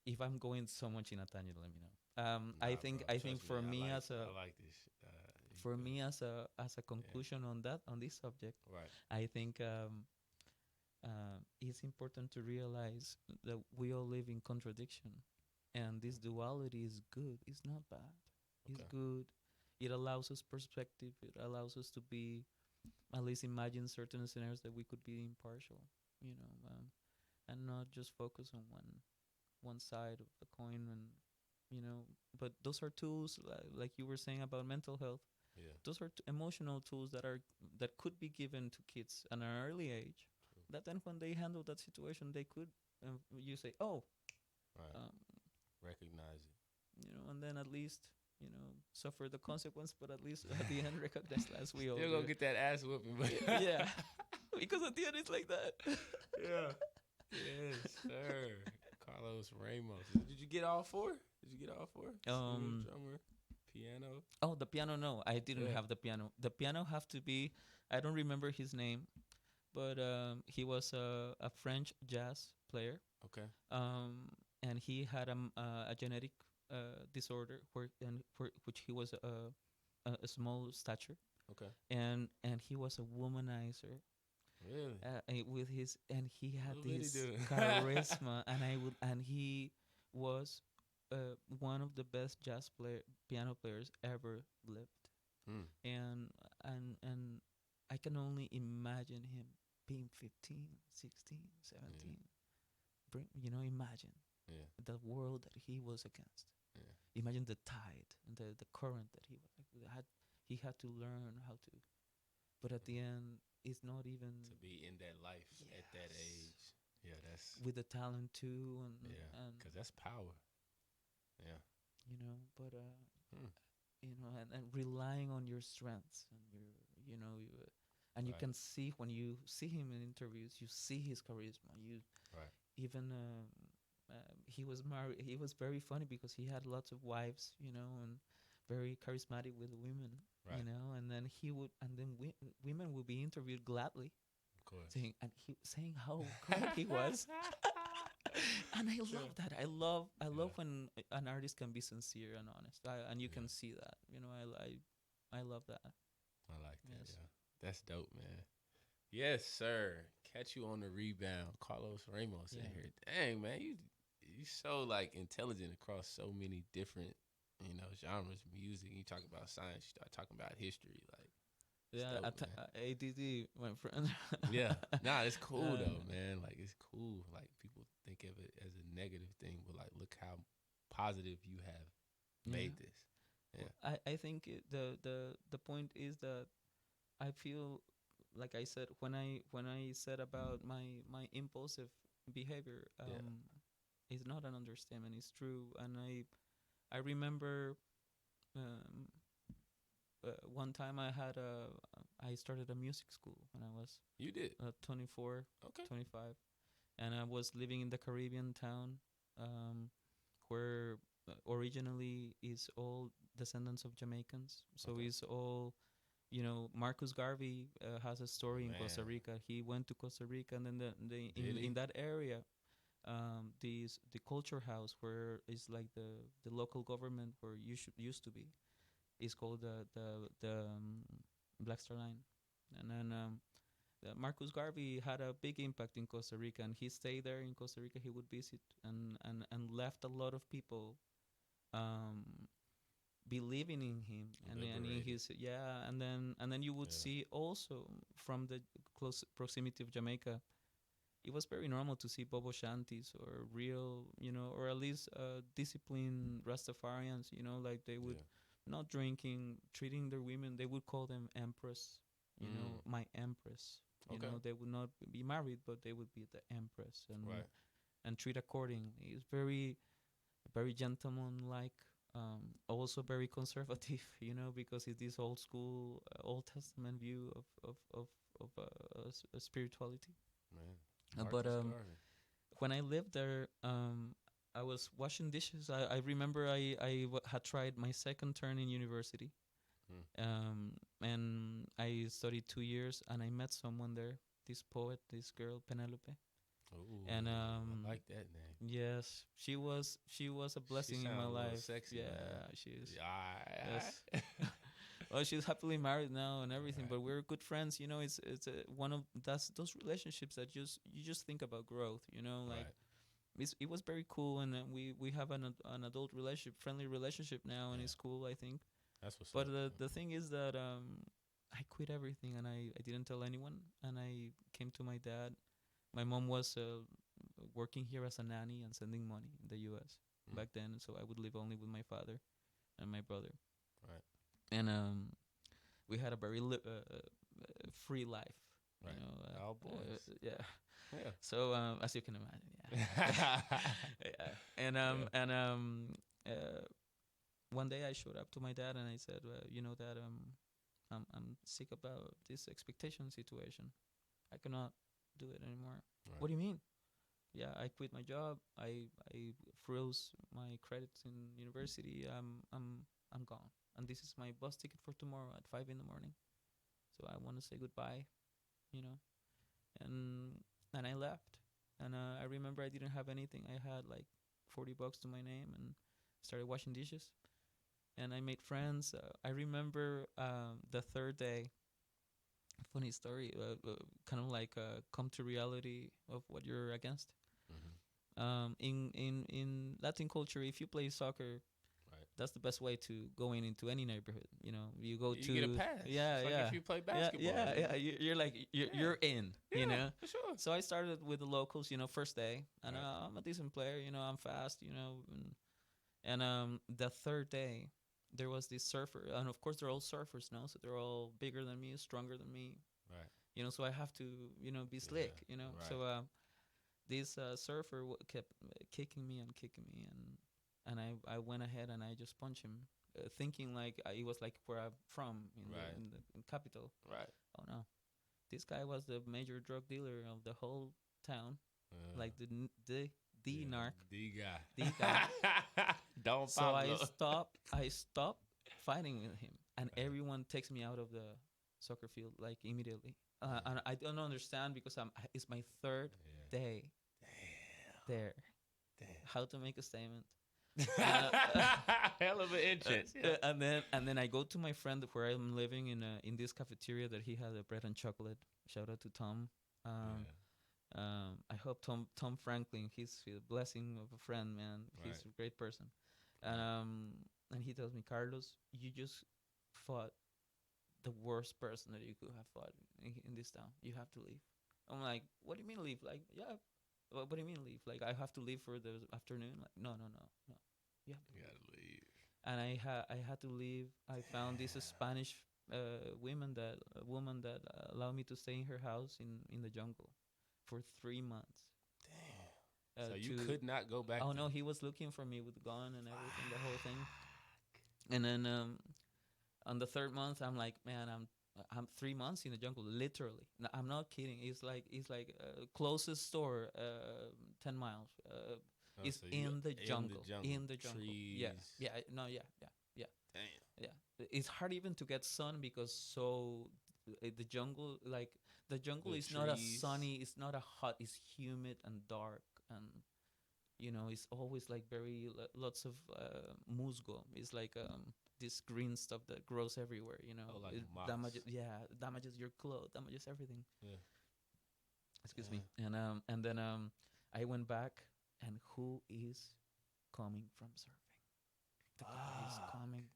if I'm going so much in a tangent, let me know. Nah, bro. I think Trust me. for me as I a like this. You for good. me as a Yeah. conclusion on that, on this subject, Right. I think it's important to realize that we all live in contradiction, and this duality is good. It's not bad. It's Okay. good. It allows us perspective. It allows us to be, at least imagine certain scenarios that we could be impartial, you know, and not just focus on one side of the coin, and you know. But those are tools, like you were saying about mental health. Yeah. Those are emotional tools that could be given to kids at an early age. True. That then, when they handle that situation, they could, you say, oh, Right. um, Recognize it. you know, and then at least, you know, suffer the consequence, but at least at the end recognize that, as we all Still do. gonna get that ass whooping, but Yeah, because at the end it's like that. yeah. Yes, sir. Carlos Ramos. Did you get all four? Did you get all four? Singer, um drummer, piano. oh, the piano, no, I didn't Yeah. have the piano. The piano have to be, I don't remember his name, but he was a French jazz player. Okay. um and he had a genetic disorder, where and for which he was a small stature, Okay. and he was a womanizer, Really? with his, and he had Little bitty this dude. charisma, and he was one of the best piano players ever lived. Mm. And I can only imagine him being 15, 16, Yeah. 17. You know, imagine Yeah. the world that he was against. Yeah. Imagine the tide and the current that he was like, he had to learn how to, but at the end, it's not even, To be in that life at that yes, age. Yeah, that's with the talent too, yeah. and Cause that's power. Yeah. you know, but Hmm. you know, and relying on your strengths, and your, you know, and you Right. can see, when you see him in interviews, you see his charisma. You Right. even he was married. He was very funny because he had lots of wives, you know, and very charismatic with women, you Right. know. And then women would be interviewed gladly, Of course. saying how great he was. And I Yeah. love that. I Yeah. love when an artist can be sincere and honest, and you Yeah. can see that. You know, I love that. I like that. Yes. Yeah. That's dope, man. Yes, sir. Catch you on the rebound. Carlos Ramos in Yeah. here. Dang, man, you so like intelligent across so many different, genres of music. You talk about science, you start talking about history. Like, it's Yeah, dope, man. ADD, my friend. Yeah. Nah, it's cool though, Uh, man. Like, it's cool. Like, people think of it as a negative thing, but like, look how positive you have yeah. made this. Yeah. I think the point is that I feel, like I said, when I said about my impulsive behavior, Yeah. it's not an understatement. It's true, and I remember, um, one time I started a music school when I was You did. 24, Okay. 25, and I was living in the Caribbean town, where originally is all descendants of Jamaicans. So Okay. it's all, you know, Marcus Garvey has a story in Costa Man. Rica. He went to Costa Rica, and then Did he? in that area, the culture house, where is like the local government, where used to be, is called the Black Star Line. And then Marcus Garvey had a big impact in Costa Rica, and he stayed there in Costa Rica. He would visit, and left a lot of people um, believing in him, and in Liberated. his, yeah. And then you would Yeah. see also, from the close proximity of Jamaica, it was very normal to see Bobo Shanties, or real, you know, or at least disciplined Rastafarians, you know, like they would Yeah. not drinking, treating their women. They would call them empress, you Mm. know, my empress. You Okay. know, they would not be married, but they would be the empress, Right. and treat accordingly. It's very, very gentleman-like. Also very conservative, you know, because it's this old school, Old Testament view of spirituality. Man. But Marcus Garvey. when I lived there, I was washing dishes. I remember had tried my second turn in university. Mm. And I studied 2 years, and I met someone there. This poet, this girl Penelope, Ooh, and I like that name. yes, she was a She blessing in my sounds a little life. sexy, man. Yeah, she is. Yes. Yeah. Well, she's happily married now and everything, Right. but we're good friends. It's one of that's those relationships that you just think about growth. Like Right. it was very cool, and we have an adult relationship, friendly relationship now, and Yeah. it's cool, I think. That's what's But up. the thing is that I quit everything, and I didn't tell anyone, and I came to my dad. My mom was working here as a nanny and sending money in the U.S. Mm. back then, so I would live only with my father and my brother, Right. and we had a very free life, Right. All boys. yeah. Yeah. So as you can imagine, yeah, yeah. Uh, one day I showed up to my dad and I said, Dad, I'm sick about this expectation situation. I cannot do it anymore. Right. What do you mean? Yeah, I quit my job. I froze my credits in university. I'm gone, and this is my bus ticket for tomorrow at 5 in the morning. So I want to say goodbye, you know, and I left. And I remember I didn't have anything. I had like $40 to my name and started washing dishes. And I made friends. I remember the third day. Funny story, kind of like come to reality of what you're against. Mm-hmm. In Latin culture, if you play soccer, Right. that's the best way to go into any neighborhood. You go You to get a pass. yeah, It's like yeah, if you play yeah, basketball. yeah, You know? yeah. You're like you're, Yeah. you're in. Yeah, for sure. So I started with the locals. First day, and Right. I'm a decent player. I'm fast. And the third day, there was this surfer, and of course they're all surfers now, so they're all bigger than me, stronger than me. Right. So I have to be slick. Right. So this surfer kept kicking me and kicking me, and I went ahead and I just punched him, thinking like it was like where I'm from Right. in the capital. Right. Oh no, this guy was the major drug dealer of the whole town, like the narc, The guy. the guy. Don't So Pablo. I stopped fighting with him, and Right. everyone takes me out of the soccer field like immediately. And I don't understand because it's my third Yeah. day Damn. there. Damn. How to make a statement? Hell of an entrance. Yeah. And then I go to my friend where I'm living in this cafeteria that he had a bread and chocolate. Shout out to Tom. I hope Tom Franklin. He's a blessing of a friend, man. He's Right. a great person. And he tells me, Carlos, you just fought the worst person that you could have fought in this town. You have to leave. I'm like, what do you mean leave? Like, yeah. What do you mean leave? Like, I have to leave for the afternoon? Like, no. You have to You leave. gotta leave. And I had to leave. I found this Spanish woman that allowed me to stay in her house in the jungle for 3 months. Damn. So you could not go back. Oh no, he was looking for me with the gun and everything, the whole thing. And then on the third month, I'm like, man, I'm 3 months in the jungle, literally. No, I'm not kidding. It's like closest store, 10 miles. It's so in the jungle. In the jungle. Yeah, Trees. yeah, no, yeah. Damn. Yeah, it's hard even to get sun because the jungle, like the jungle The is not as trees. sunny. It's not a hot. It's humid and dark, and it's always like very lots of musgo. It's like this green stuff that grows everywhere. Oh, like it moss. damages your clothes, damages everything. Yeah. Excuse Yeah. me. And then I went back, and who is coming from surfing? The guy is coming,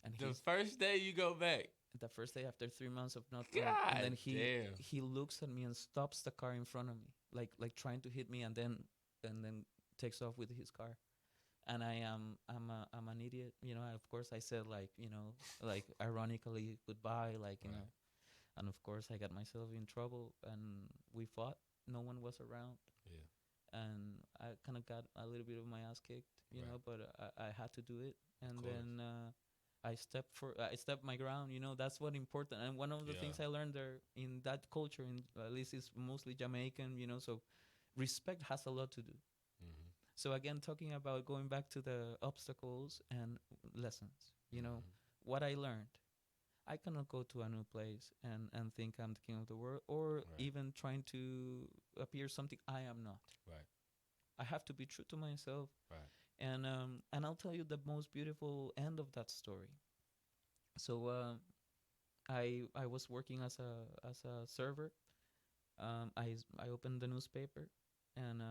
and The he's first day you go back. the first day after 3 months of not going, God and then damn. he looks at me and stops the car in front of me, like trying to hit me, and then takes off with his car. And I'm an idiot, of course I said like ironically goodbye, Right. and of course I got myself in trouble, and we fought. No one was around, Yeah. and I kind of got a little bit of my ass kicked, Right. but I had to do it, and course. then I stepped my ground. That's what important. And one of the things Yeah. I learned there in that culture, at least it's mostly Jamaican, so respect has a lot to do. Mm-hmm. So again, talking about going back to the obstacles and lessons, you know, Mhm. what I learned. I cannot go to a new place and think I'm the king of the world, or Right. even trying to appear something I am not. Right. I have to be true to myself, Right. and I'll tell you the most beautiful end of that story. So I was working as a server. I opened the newspaper, and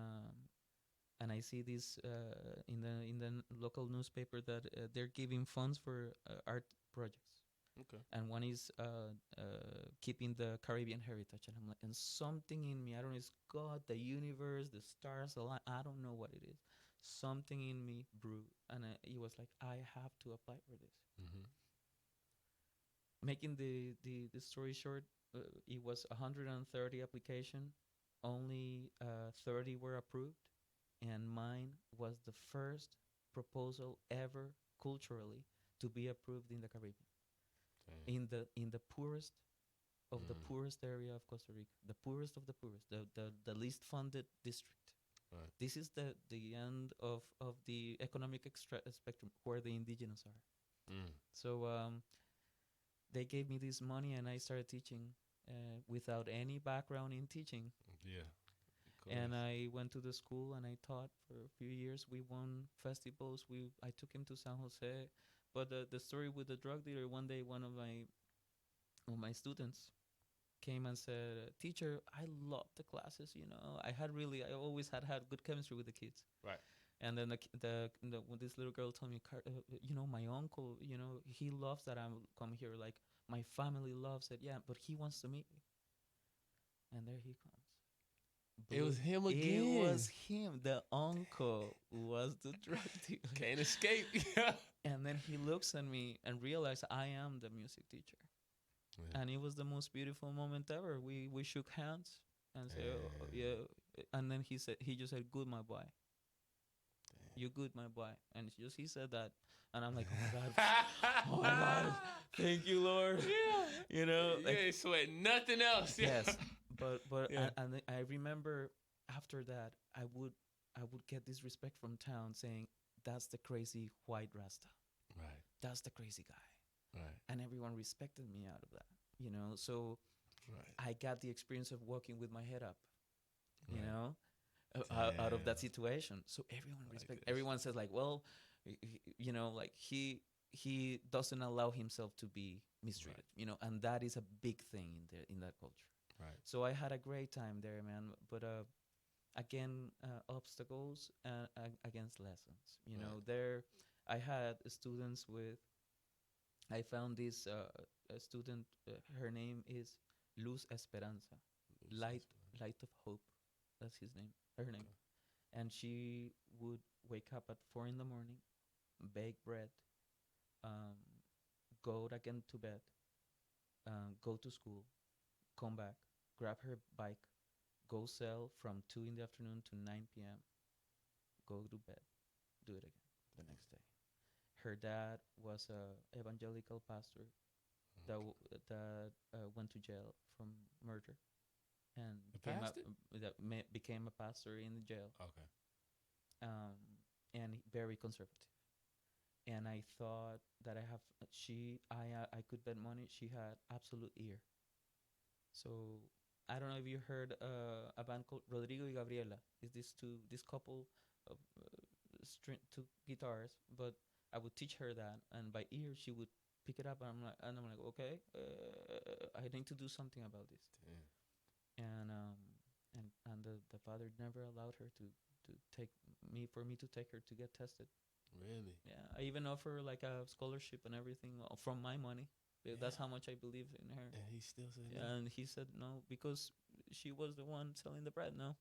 I see this in the local newspaper that they're giving funds for art projects, Okay. and one is keeping the Caribbean heritage. And I'm like, and something in me, I don't know, it's God, the universe, the stars align. I don't know what it is. Something in me brew, and it was like, I have to apply for this. Mhm. Making the story short, it was 130 application, only 30 were approved, and mine was the first proposal ever culturally to be approved in the Caribbean, Damn. in the poorest of the Mm. poorest area of Costa Rica, the poorest of the poorest, the least funded district. Right. This is the end of the economic spectrum where the indigenous are. Mm. So they gave me this money, and I started teaching without any background in teaching. Yeah. Of And course. I went to the school and I taught for a few years. We won festivals. I took him to San Jose. But the story with the drug dealer, one day one of my students came and said, "Teacher, I love the classes. You know, I always had good chemistry with the kids." Right. And then when this little girl told me, you know, my uncle, you know, he loves that I'm come here. Like my family loves it. Yeah, but he wants to meet me. And there he comes. It was him It again. was him. The uncle was the drug dealer. Can't escape. Yeah. And then he looks at me and realized I am the music teacher. Yeah. And it was the most beautiful moment ever. We shook hands and said, oh, yeah. And then he just said, "Good, my boy. You good, my boy." And he said that, and I'm like, "Oh my god, oh my god, thank you, Lord." Yeah. You know, You like ain't sweat nothing else. Yeah. yes, but Yeah. and I remember after that, I would get this respect from town saying, "That's the crazy white Rasta. Right. That's the crazy guy," Right. and everyone respected me out of that. You know, so Right. I got the experience of walking with my head up. You Right. know, out of Damn. that situation. So everyone I like respect. this. Everyone says like, well, you know, like he doesn't allow himself to be mistreated. Right. You know, and that is a big thing in that culture. Right. So I had a great time there, man. But again, obstacles against lessons. You Right. know, there I had students with. I found this a student. Her name is Luz Esperanza, Loose light as well. light of hope. That's his name. Her name. Okay. And she would wake up at 4 in the morning, bake bread, um, go again to bed, go to school, come back, grab her bike, go sell from 2 in the afternoon to 9 p.m., go to bed, do it again the next day. Her dad was a evangelical pastor that Okay. went to jail from murder and The became pastor? became a pastor in the jail, Okay. um, and very conservative. And I thought that I could bet money she had absolute ear. So I don't know if you heard a band called Rodrigo y Gabriela. Is this couple of two guitars, but I would teach her that, and by ear she would pick it up, and I'm like, okay, I need to do something about this. Damn. And the father never allowed her to take me to take her to get tested. Really? Yeah, I even offer like a scholarship and everything from my money. That's Yeah. how much I believe in her. And he still said no. Yeah, and he said no because she was the one selling the bread. No,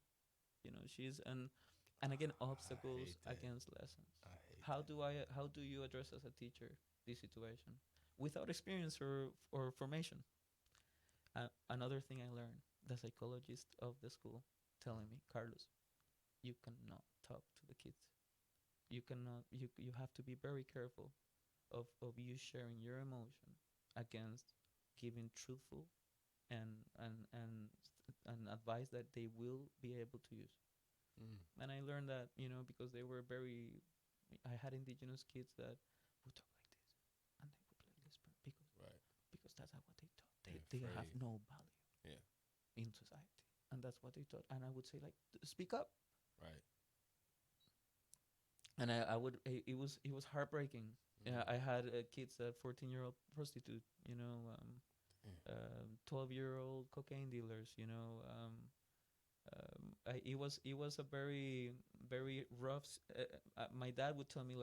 you know she's and again I obstacles hate that. against lessons. I hate that. How do you address as a teacher this situation without experience or formation? Another thing I learned, the psychologist of the school telling me, Carlos, you cannot talk to the kids. You cannot you have to be very careful of you sharing your emotion against giving truthful and and and and advice that they will be able to use. Mm. And I learned that, because they were very. I had indigenous kids that would talk like this, and they would like whisper Right. because that's not what they taught. They're They have afraid. no value Yeah. in society, and that's what they taught. And I would say like, speak up. Right. And I would. It was heartbreaking. Yeah, Mm. I had kids, 14-year-old prostitute, Damn. 12-year-old cocaine dealers, it was a very very rough. My dad would tell me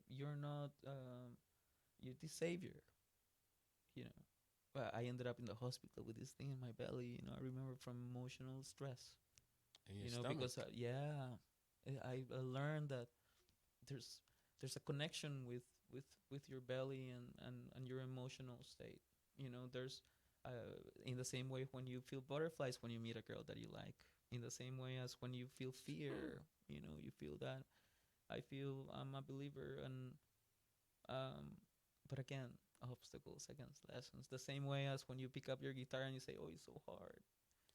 you're not you're the savior, you know. But I ended up in the hospital with this thing in my belly. I remember from emotional stress. In your stomach. Because yeah, I learned that there's there's a connection with your belly and your emotional state. There's in the same way when you feel butterflies when you meet a girl that you like. In the same way as when you feel fear, you feel that. I feel I'm a believer, and but again, obstacles against lessons. The same way as when you pick up your guitar and you say, "Oh, it's so hard."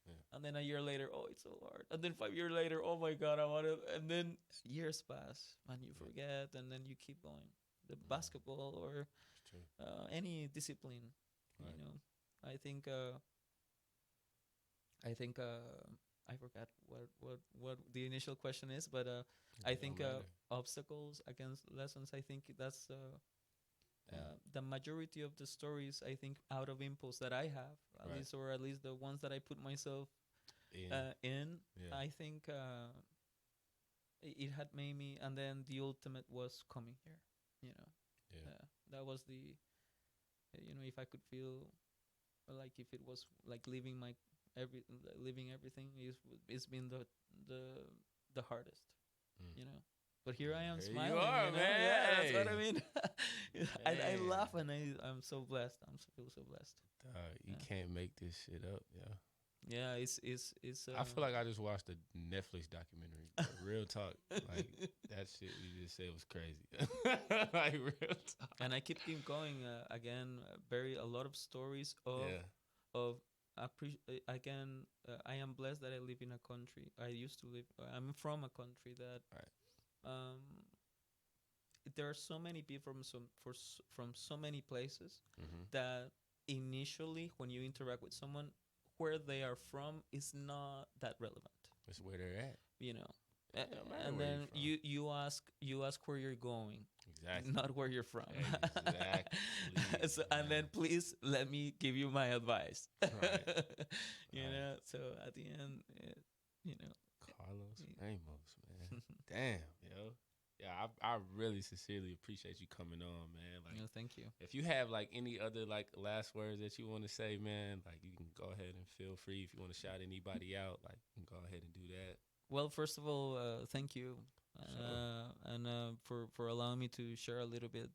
Yeah. And then a year later, oh, it's so hard. And then 5 years later, oh my God, I want to. And then years pass and you forget, and then you keep going. The basketball or It's true. any discipline, Right. I think. I forgot what the initial question is, but I It don't think matter. obstacles against lessons. I think that's Yeah. the majority of the stories. I think out of impulse that I have, Right. at least the ones that I put myself In. in. Yeah. I think it had made me, and then the ultimate was coming here. Yeah. That was the, if I could feel like if it was like living everything it's been the the hardest, Mm. But here I am Here smiling. you are, man. Yeah, that's what I Hey. mean. I Man. laugh, and I'm so blessed. Feel so blessed. You Yeah. can't make this shit up, yeah. Yeah, it's I feel like I just watched a Netflix documentary. Real talk. Like that shit you just said was crazy. Like real talk. and I keep going. Again, a lot of stories Yeah. of again. I am blessed that I live in a country. I used to live. I'm from a country that Right. um, there are so many people from so many places Mm-hmm. that initially when you interact with someone, where they are from is not that relevant. That's where they're at. You know. It don't matter And where then you're from. you ask where you're going, Exactly. not where you're from. Exactly, And then man. please let me give you my advice. Right. You Right. know, so at the end, you know. Carlos y- Ramos, man. Damn, yo. Yeah, I really sincerely appreciate you coming on, man. Like, Thank you. if you have like any other like last words that you want to say, man, like you can go ahead and feel free. If you want to shout anybody out, like you can go ahead and do that. Well, first of all, thank you, Sure. and for allowing me to share a little bit.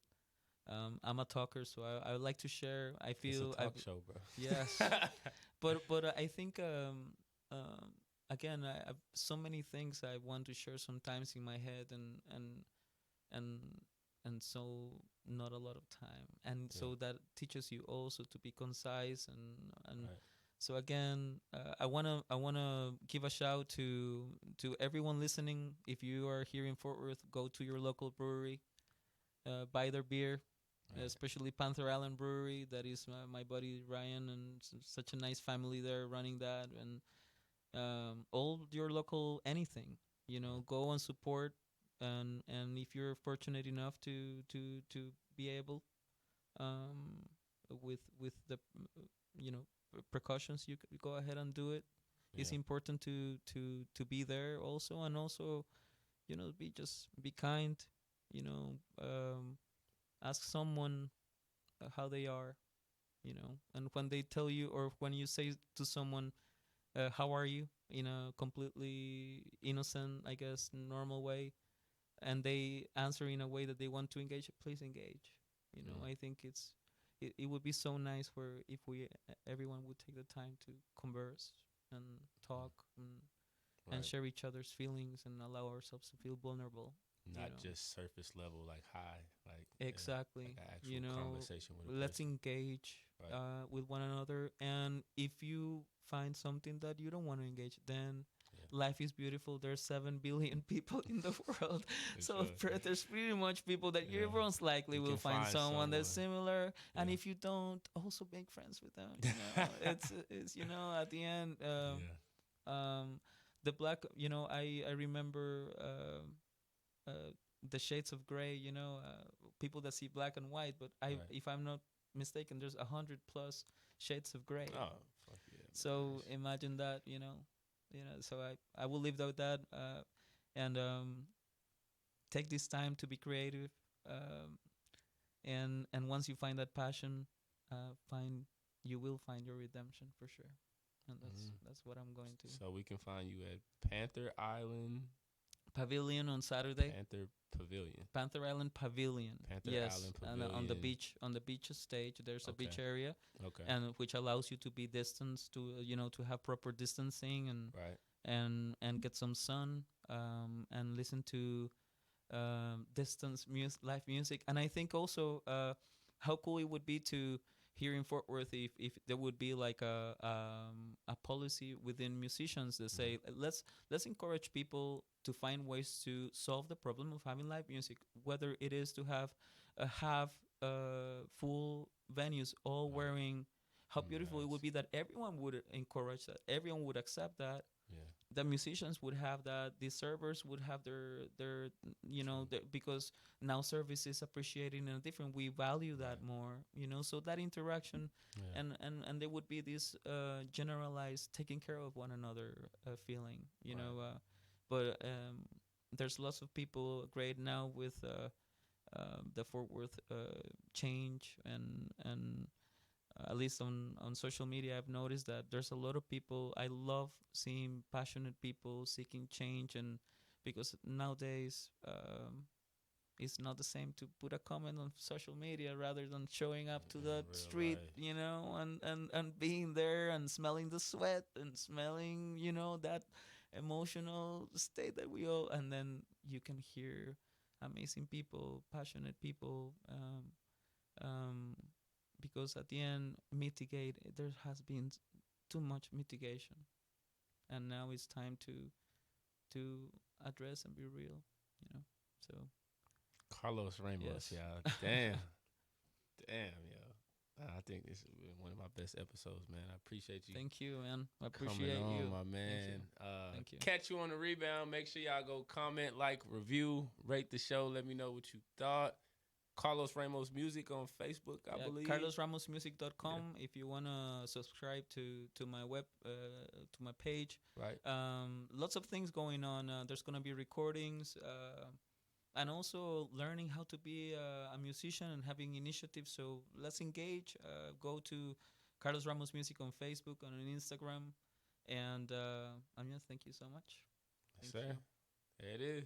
I'm a talker, so I would like to share. I It's a feel talk show, bro. yes, but I think again I have so many things I want to share sometimes in my head, and and so not a lot of time, and Yeah. so that teaches you also to be concise, and Right. so again, I wanna give a shout to everyone listening. If you are here in Fort Worth, go to your local brewery, buy their beer, Right. especially Panther Island Brewery. That is my buddy Ryan, and such a nice family there running that, and all your local anything. Go and support, and if you're fortunate enough to be able, um, with the precautions, you go ahead and do it. It's Yeah. important to be there also, and also be kind. You know, ask someone how they are. And when they tell you, or when you say to someone, "How are you?" in a completely innocent, I guess, normal way, and they answer in a way that they want to engage, please engage. Mm. I think it would be so nice where if everyone would take the time to converse and talk, and Right. share each other's feelings, and allow ourselves to feel vulnerable. Not know. just surface level, like high, like Exactly. like an You actual know, conversation with a let's person. engage Right. with one another. And if you find something that you don't want to engage, then Yeah. life is beautiful. There's 7 billion people in the world, For so sure. there's pretty much people that you Yeah. most likely You will can find find someone that's someone. similar. And Yeah. if you don't, also make friends with them. You know, it's at the end. Yeah. Um, the black. I remember. The shades of gray, people that see black and white, but Right. if I'm not mistaken, there's 100 plus shades of gray. Oh, fuck yeah, man. So imagine that, So I will leave out that, and take this time to be creative, um, and once you find that passion, find you will find your redemption for sure, and that's what I'm going to. So we can find you at Panther Island, Pavilion on Saturday. Panther Pavilion, Panther Island Pavilion. Panther Yes, Island and Pavilion. on the beach stage, there's a Okay. beach area, Okay. and which allows you to be distanced to to have proper distancing Right. and get some sun, and listen to live music. And I think also how cool it would be to here in Fort Worth if there would be like a policy within musicians that say let's encourage people to find ways to solve the problem of having live music, whether it is to have full venues all Right. wearing. How beautiful it would Yes. be that everyone would encourage that, everyone would accept that, Yeah. the musicians would have that, the servers would have their True. because now service is appreciated in a different, we value that Right. more, so that interaction, Yeah. and there would be this generalized taking care of one another feeling, Right. but there's lots of people great now with the Fort Worth change, and at least on social media, I've noticed that there's a lot of people. I love seeing passionate people seeking change, and because nowadays it's not the same to put a comment on social media rather than showing up to the In real street, life. and being there and smelling the sweat and smelling, that emotional state that we all, and then you can hear amazing people, passionate people, um, because at the end, mitigate. There has been too much mitigation, and now it's time to address and be real. So Carlos Ramos, yes, y'all. Damn. Damn, yo. I think this has been one of my best episodes, man. I appreciate you thank you, man. I coming appreciate on, you. my Thank you. man. Thank you. Catch you on the rebound. Make sure y'all go comment, like, review, rate the show. Let me know what you thought. Carlos Ramos Music on Facebook, I believe. CarlosRamosMusic.com. If you wanna subscribe to my to my page. Right. Lots of things going on. There's gonna be recordings. And also learning how to be a musician and having initiatives. So let's engage. Go to Carlos Ramos Music on Facebook and on Instagram. And Anya, thank you so much. Yes, Thank sir. you. There it is.